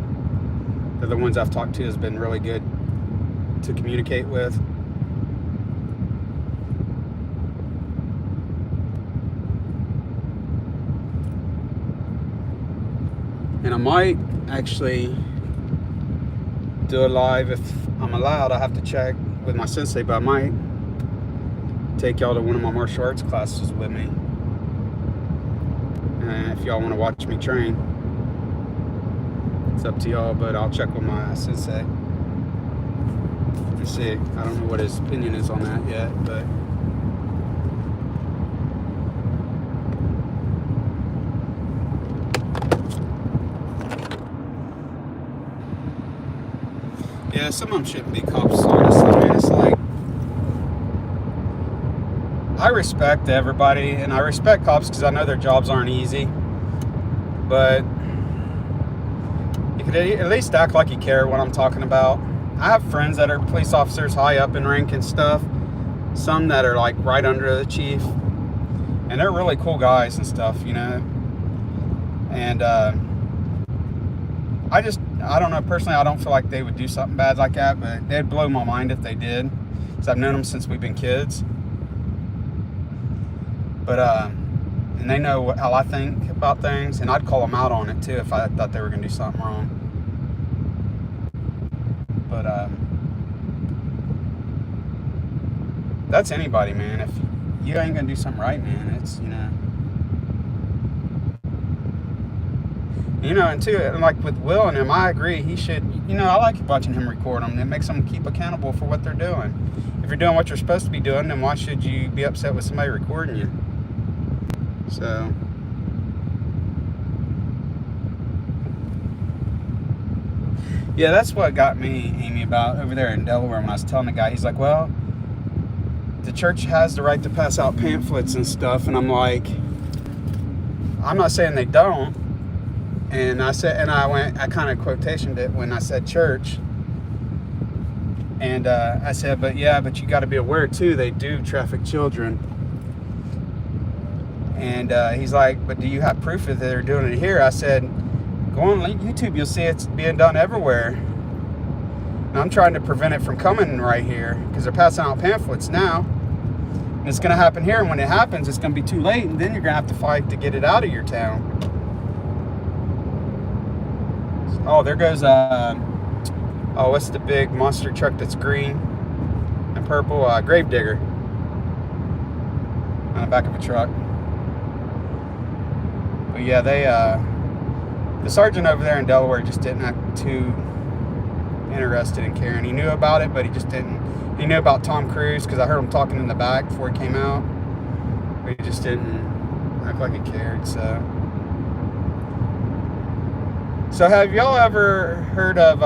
The other ones I've talked to has been really good to communicate with. And I might actually do a live if I'm allowed. I have to check with my sensei, but I might take y'all to one of my martial arts classes with me. And if y'all want to watch me train, it's up to y'all, but I'll check with my sensei. Let's see. I don't know what his opinion is on that yet, but yeah, some of them shouldn't be cops, honestly. Man, it's like, I respect everybody, and I respect cops because I know their jobs aren't easy. But you could at least act like you care what I'm talking about. I have friends that are police officers high up in rank and stuff. Some that are like right under the chief. And they're really cool guys and stuff, you know. And I don't know, personally, I don't feel like they would do something bad like that, but they'd blow my mind if they did. Because I've known them since we've been kids. But, and they know how I think about things, and I'd call them out on it too if I thought they were going to do something wrong. But, that's anybody, man. If you ain't going to do something right, man, it's, you know. You know, and too, like with Will and him, I agree. He should, you know, I like watching him record them. It makes them keep accountable for what they're doing. If you're doing what you're supposed to be doing, then why should you be upset with somebody recording you? So, yeah, that's what got me, Amy, about over there in Delaware when I was telling the guy. He's like, well, the church has the right to pass out pamphlets and stuff. And I'm like, I'm not saying they don't. And I said, and I kind of quotationed it when I said church. And I said, but you got to be aware too, they do traffic children. And he's like, but do you have proof that they're doing it here? I said, go on YouTube, you'll see it's being done everywhere. And I'm trying to prevent it from coming right here because they're passing out pamphlets now. And it's going to happen here. And when it happens, it's going to be too late. And then you're going to have to fight to get it out of your town. Oh, there goes, what's the big monster truck that's green and purple? Gravedigger on the back of a truck. But yeah, the sergeant over there in Delaware just didn't act too interested in caring. He knew about it, but he just didn't. He knew about Tom Cruise because I heard him talking in the back before he came out. But he just didn't act like he cared, So have y'all ever heard of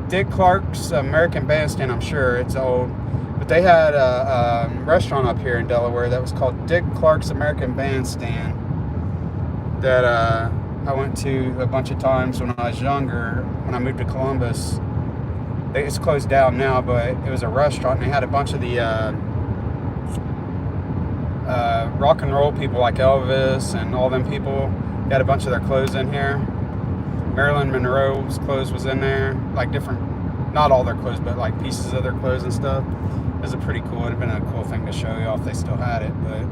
Dick Clark's American Bandstand? I'm sure it's old. But they had a restaurant up here in Delaware that was called Dick Clark's American Bandstand that I went to a bunch of times when I was younger. When I moved to Columbus, it's closed down now, but it was a restaurant. And they had a bunch of the rock and roll people like Elvis and all them people. They had a bunch of their clothes in here. Marilyn Monroe's clothes was in there, like different, not all their clothes, but like pieces of their clothes and stuff. It was pretty cool. It'd have been a cool thing to show you if they still had it, but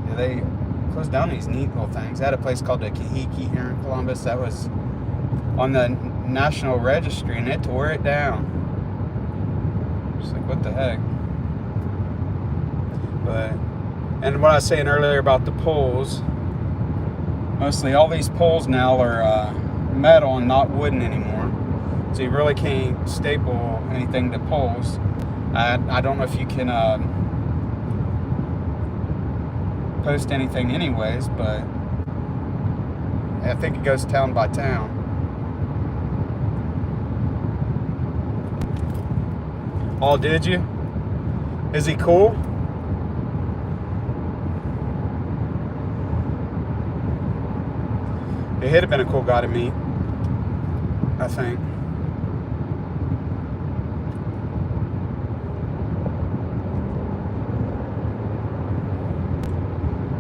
yeah, they closed down these neat little things. They had a place called the Kahiki here in Columbus that was on the National Registry, and it tore it down. Just like, what the heck? But, and what I was saying earlier about the poles, mostly all these poles now are metal and not wooden anymore. So you really can't staple anything to poles. I don't know if you can post anything anyways, but I think it goes town by town. Oh, did you? Is he cool? He'd have been a cool guy to meet, I think.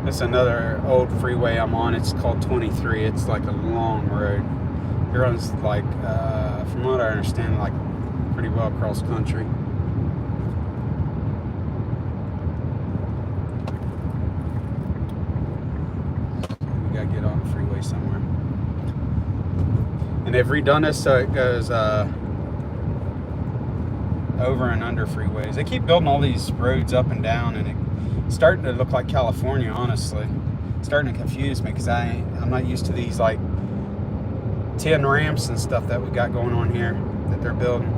It's another old freeway I'm on. It's called 23. It's like a long road. It runs like, from what I understand, like pretty well across country. We gotta get on the freeway somewhere. And they've redone this so it goes over and under freeways. They keep building all these roads up and down, and it's starting to look like California, honestly. It's starting to confuse me because I'm not used to these like 10 ramps and stuff that we got going on here that they're building.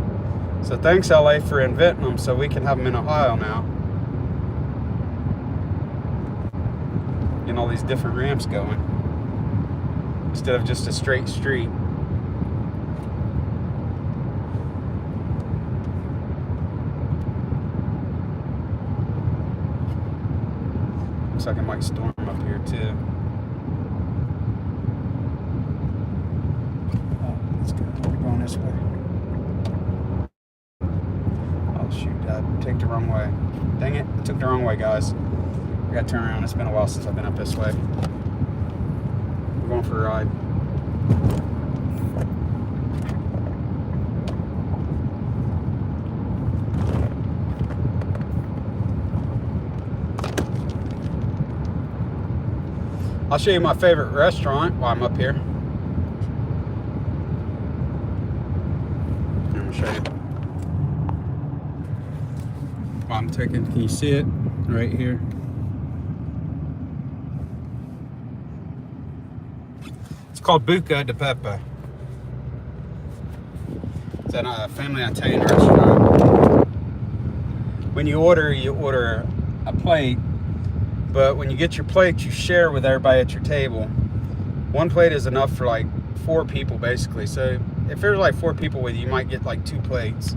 So thanks LA for inventing them so we can have them in Ohio now. Getting all these different ramps going instead of just a straight street. Looks like it might storm up here too. Oh, let's go. We're going this way. Oh shoot, I took the wrong way. Dang it, I took the wrong way, guys. I gotta turn around. It's been a while since I've been up this way. We're going for a ride. I'll show you my favorite restaurant while I'm up here. I'm gonna show you. While I'm taking, can you see it right here? It's called Buca de Pepe. It's a family Italian restaurant. When you order a plate. But when you get your plate, you share with everybody at your table. One plate is enough for like 4 people, basically. So if there's like 4 people with you, you might get like 2 plates.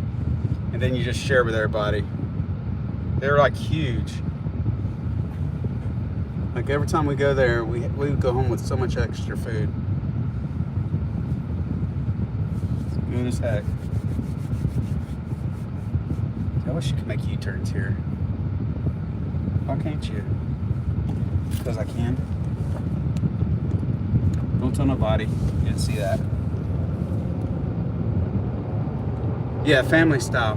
And then you just share with everybody. They're like huge. Like every time we go there, we go home with so much extra food. It's good as heck. I wish you could make U-turns here. Why can't you? Because I can. Don't tell nobody. You didn't see that. Yeah, family style.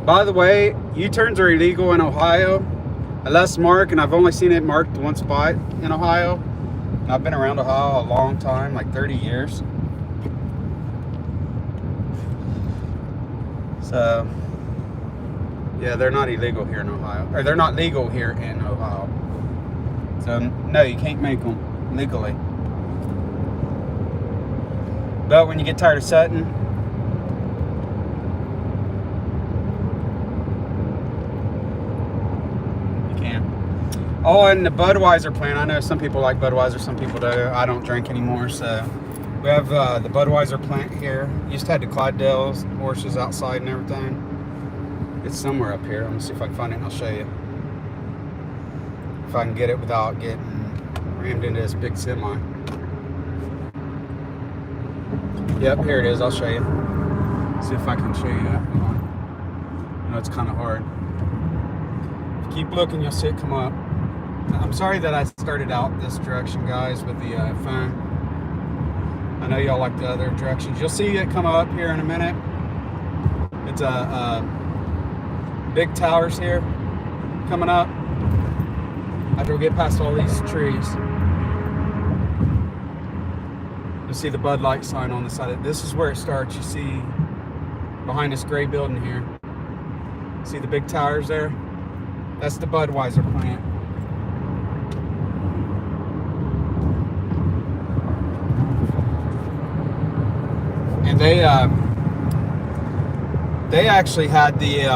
By the way, U-turns are illegal in Ohio. Unless marked, and I've only seen it marked one spot in Ohio. I've been around Ohio a long time, like 30 years. So, yeah, they're not illegal here in Ohio. Or they're not legal here in Ohio. So, no, you can't make them legally. But when you get tired of sitting, you can. Oh, and the Budweiser plant. I know some people like Budweiser, some people do. I don't drink anymore, so we have the Budweiser plant here. Used to have the Clydesdales horses outside and everything. It's somewhere up here. I'm gonna see if I can find it and I'll show you. If I can get it without getting rammed into this big semi. Yep, here it is. I'll show you. See if I can show you that. Hold on. I know it's kind of hard. If you keep looking, you'll see it come up. I'm sorry that I started out this direction, guys, with the phone. I know y'all like the other directions. You'll see it come up here in a minute. It's big towers here coming up. After we get past all these trees, you'll see the Bud Light sign on the side. This is where it starts. You see behind this gray building here. See the big towers there? That's the Budweiser plant. And they actually had the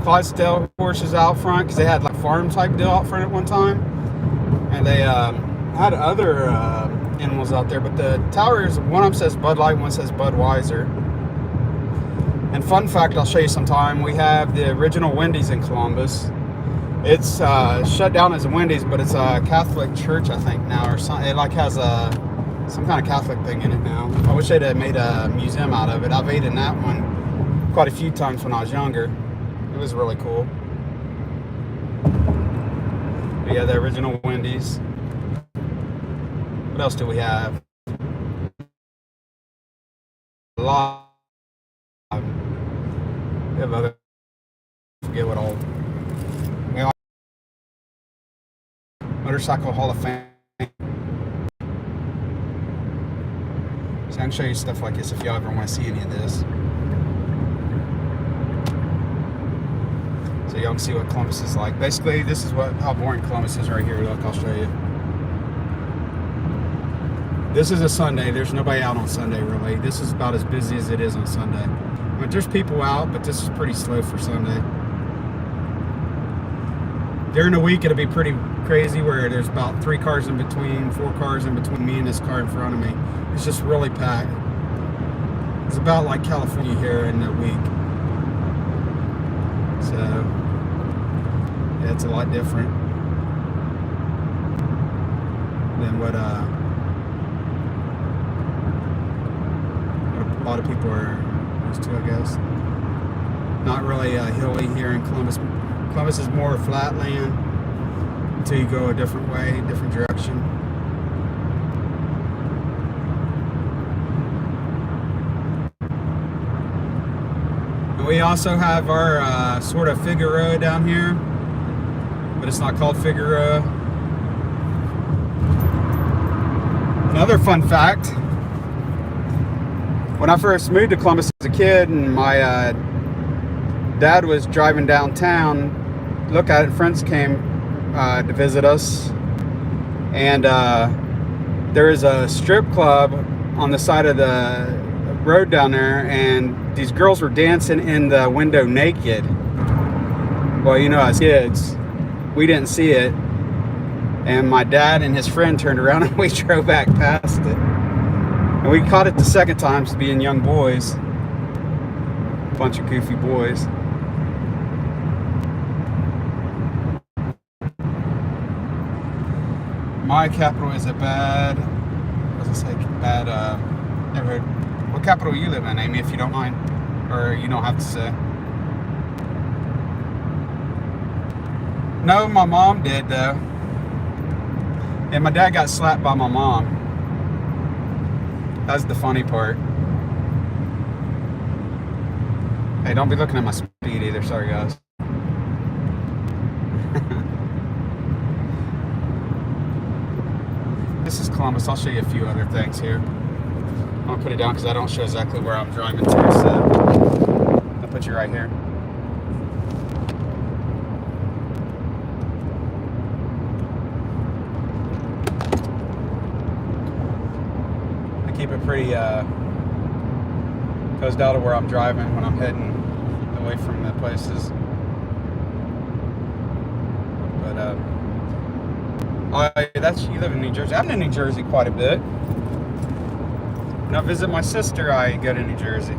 Clydesdale horses out front because they had like farm type deal out front at one time, and they had other animals out there. But the towers, one of them says Bud Light, one says Budweiser. And fun fact, I'll show you sometime. We have the original Wendy's in Columbus. It's shut down as a Wendy's, but it's a Catholic church, I think now, or something. It like has some kind of Catholic thing in it now. I wish they'd have made a museum out of it. I've ate in that one quite a few times when I was younger. It was really cool. But yeah, the original Wendy's. What else do we have? A lot. We have other. I forget what all. We all. Motorcycle Hall of Fame. So I can show you stuff like this if y'all ever want to see any of this. So y'all can see what Columbus is like. Basically, this is how boring Columbus is right here. Look, I'll show you. This is a Sunday. There's nobody out on Sunday, really. This is about as busy as it is on Sunday. I mean, there's people out, but this is pretty slow for Sunday. During the week, it'll be pretty crazy where there's about 3 cars in between, 4 cars in between me and this car in front of me. It's just really packed. It's about like California here in the week. So, it's a lot different than what a lot of people are used to, I guess. Not really hilly here in Columbus. Columbus is more flat land until you go a different way, different direction. And we also have our sort of Figueroa down here, but it's not called Figueroa. Another fun fact, when I first moved to Columbus as a kid and my dad was driving downtown, look at it, friends came to visit us, and there is a strip club on the side of the road down there, and these girls were dancing in the window naked. Well, you know, as kids, we didn't see it, and my dad and his friend turned around and we drove back past it. And we caught it the second time, being young boys, bunch of goofy boys. My capital is a bad, neighborhood. What capital you live in, Amy, if you don't mind? Or you don't have to say. No, my mom did, though. And my dad got slapped by my mom. That's the funny part. Hey, don't be looking at my speed either. Sorry, guys. This is Columbus. I'll show you a few other things here. I'll put it down because I don't show exactly where I'm driving to, so I'll put you right here. I keep it pretty closed out of where I'm driving when I'm heading away from the places. But that's, you live in New Jersey. I'm in New Jersey quite a bit. When I visit my sister, I go to New Jersey.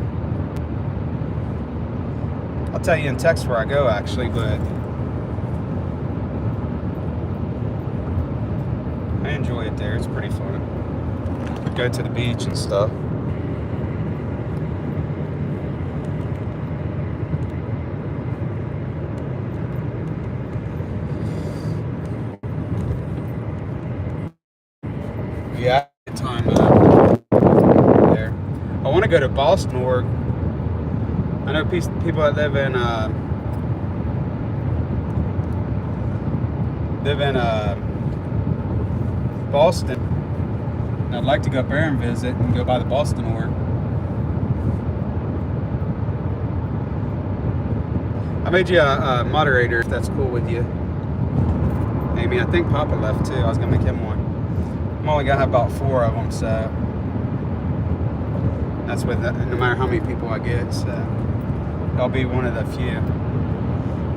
I'll tell you in text where I go, actually, but I enjoy it there. It's pretty fun. We go to the beach and stuff. Yeah, time there. I want to go to Boston, or I know people that live in Boston. And I'd like to go up there and visit and go by the Boston Org. I made you a moderator if that's cool with you, Amy. I think Papa left too. I was gonna make him one. I'm only gonna have about 4 of them, so that's with no matter how many people I get. So I'll be one of the few.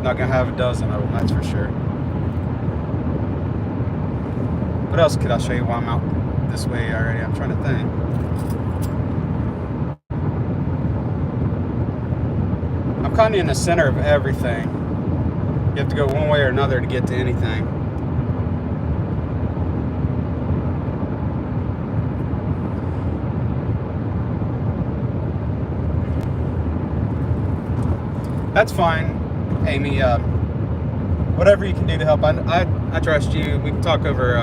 Not gonna have a dozen of them, that's for sure. What else could I show you while I'm out this way already? I'm trying to think. I'm kind of in the center of everything. You have to go one way or another to get to anything. That's fine, Amy. Whatever you can do to help. I trust you. We can talk over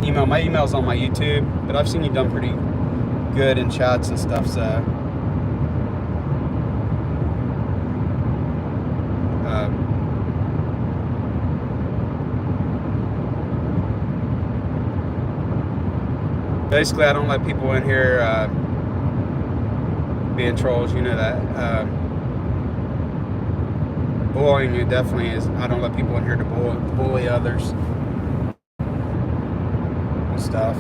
email. My email's on my YouTube, but I've seen you done pretty good in chats and stuff, so basically I don't let people in here being trolls, you know that. Bullying, it definitely is. I don't let people in here to bully others and stuff.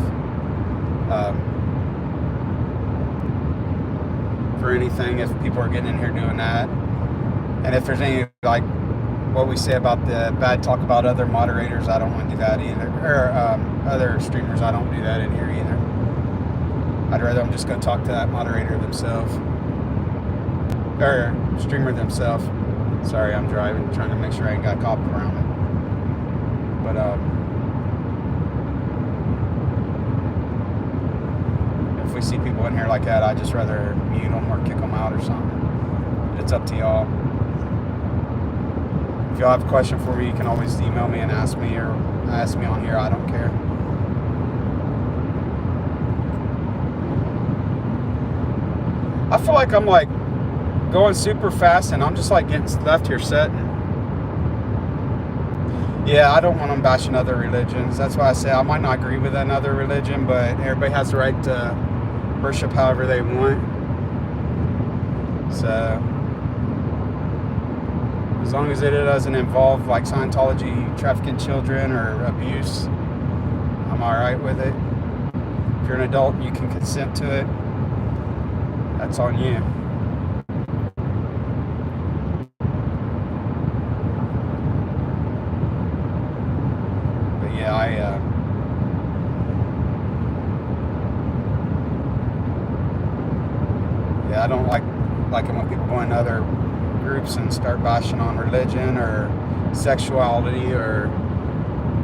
For anything, if people are getting in here doing that, and if there's any, like what we say about the bad talk about other moderators, I don't want to do that either. Or other streamers, I don't do that in here either. I'd rather them just go talk to that moderator themselves, or streamer themselves. Sorry, I'm driving, trying to make sure I ain't got a cop around me. But if we see people in here like that, I'd just rather mute them or kick them out or something. It's up to y'all. If y'all have a question for me, you can always email me and ask me, or ask me on here. I don't care. I feel like I'm like going super fast, and I'm just like getting left here sitting. Yeah, I don't want them bashing other religions. That's why I say I might not agree with another religion, but everybody has the right to worship however they want. So as long as it doesn't involve like Scientology, trafficking children, or abuse, I'm alright with it. If you're an adult and you can consent to it, that's on you. But yeah, I don't like it when people go in other groups and start bashing on religion or sexuality or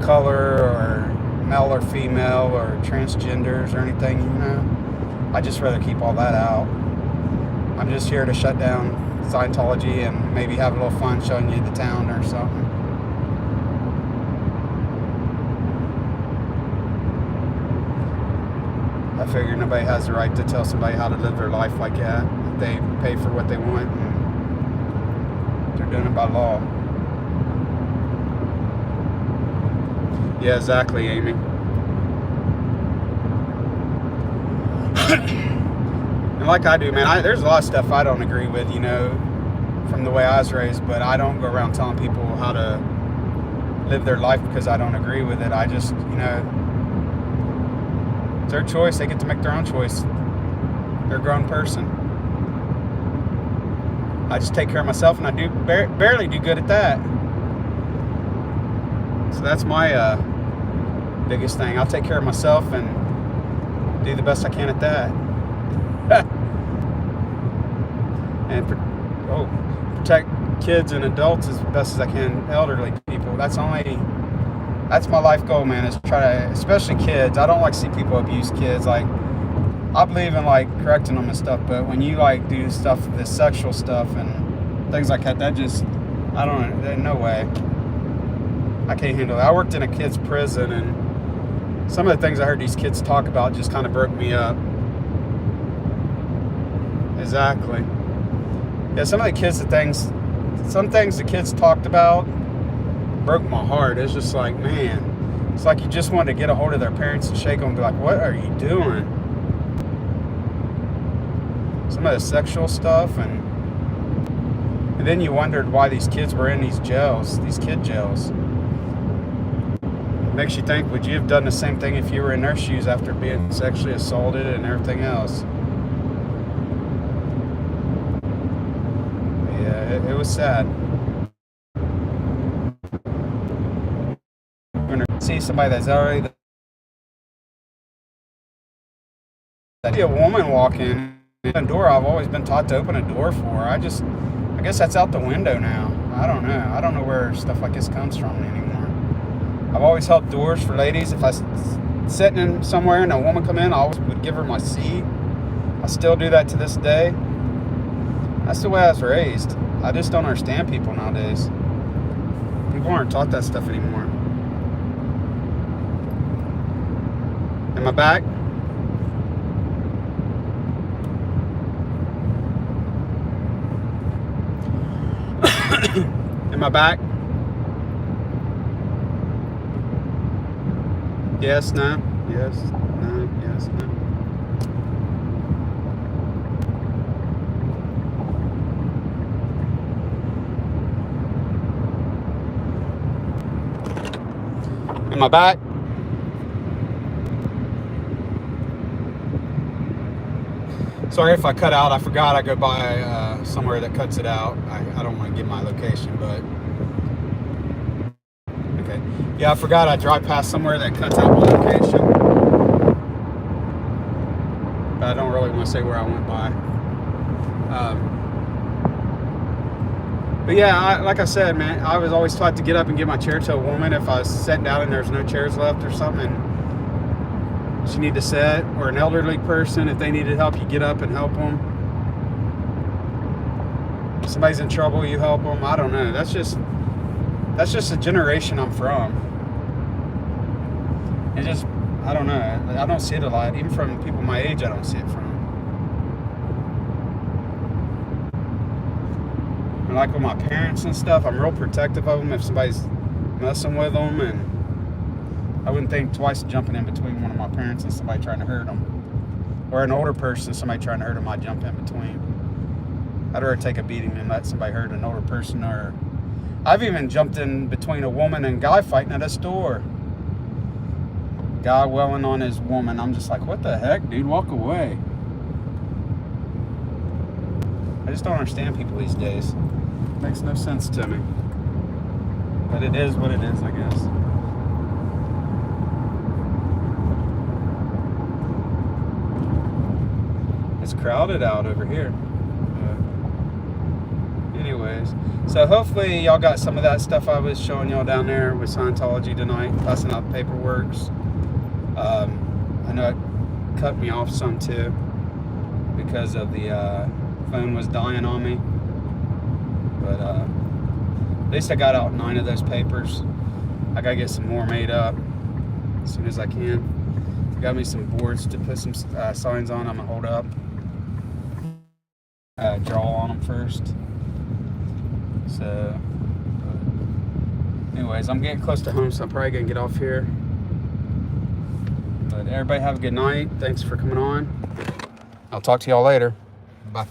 color or male or female or transgenders or anything, you know. I'd just rather keep all that out. I'm just here to shut down Scientology and maybe have a little fun showing you the town or something. I figure nobody has the right to tell somebody how to live their life like that. They pay for what they want, and they're doing it by law. Yeah, exactly, Amy. And like I do, man, there's a lot of stuff I don't agree with, you know, from the way I was raised, but I don't go around telling people how to live their life because I don't agree with it. I just, you know, it's their choice. They get to make their own choice. They're a grown person. I just take care of myself, and I do barely do good at that. So that's my biggest thing. I'll take care of myself and do the best I can at that. And protect kids and adults as best as I can, elderly people. That's my life goal, man, is try to, especially kids. I don't like to see people abuse kids. Like, I believe in like correcting them and stuff, but when you like do stuff, this sexual stuff and things like that, that just, I don't know, no way. I can't handle it. I worked in a kid's prison, and some of the things I heard these kids talk about just kind of broke me up. Exactly. Yeah, some things the kids talked about broke my heart. It's just like, man, it's like you just wanted to get a hold of their parents and shake them and be like, what are you doing? Some of the sexual stuff, and then you wondered why these kids were in these jails, these kid jails. It makes you think, would you have done the same thing if you were in their shoes after being sexually assaulted and everything else? Yeah, it was sad. When I see somebody that's already I see a woman walk in a door I've always been taught to open a door for. I guess that's out the window now. I don't know. I don't know where stuff like this comes from anymore. I've always held doors for ladies. If I was sitting in somewhere and a woman come in, I always would give her my seat. I still do that to this day. That's the way I was raised. I just don't understand people nowadays. People aren't taught that stuff anymore. Am I back? Am I back? Yes, no, yes, no, yes, no. Am I back? Sorry if I cut out. I forgot I go by somewhere that cuts it out. I don't want to give my location, but okay. Yeah, I forgot I drive past somewhere that cuts out my location. But I don't really want to say where I went by. But But yeah, like I said, man, I was always taught to get up and give my chair to a woman if I was sitting down and there's no chairs left or something. And she need to sit, or an elderly person, if they needed help, you get up and help them. If somebody's in trouble, you help them. I don't know. That's just the generation I'm from. It just, I don't know. I don't see it a lot. Even from people my age, I don't see it from. And like with my parents and stuff, I'm real protective of them if somebody's messing with them, and I wouldn't think twice jumping in between one of my parents and somebody trying to hurt them. Or an older person, somebody trying to hurt them, I'd jump in between. I'd rather take a beating than let somebody hurt an older person. Or I've even jumped in between a woman and guy fighting at a store. Guy welling on his woman. I'm just like, what the heck, dude? Walk away. I just don't understand people these days. Makes no sense to me. But it is what it is, I guess. It's crowded out over here. Anyways, so hopefully y'all got some of that stuff I was showing y'all down there with Scientology tonight, passing out paperworks. I know it cut me off some too because of the phone was dying on me, but at least I got out 9 of those papers. I gotta get some more made up as soon as I can. Got me some boards to put some signs on. I'm gonna hold up, draw on them first. So, anyways, I'm getting close to home, so I'm probably gonna get off here. But everybody have a good night. Thanks for coming on. I'll talk to y'all later. Bye.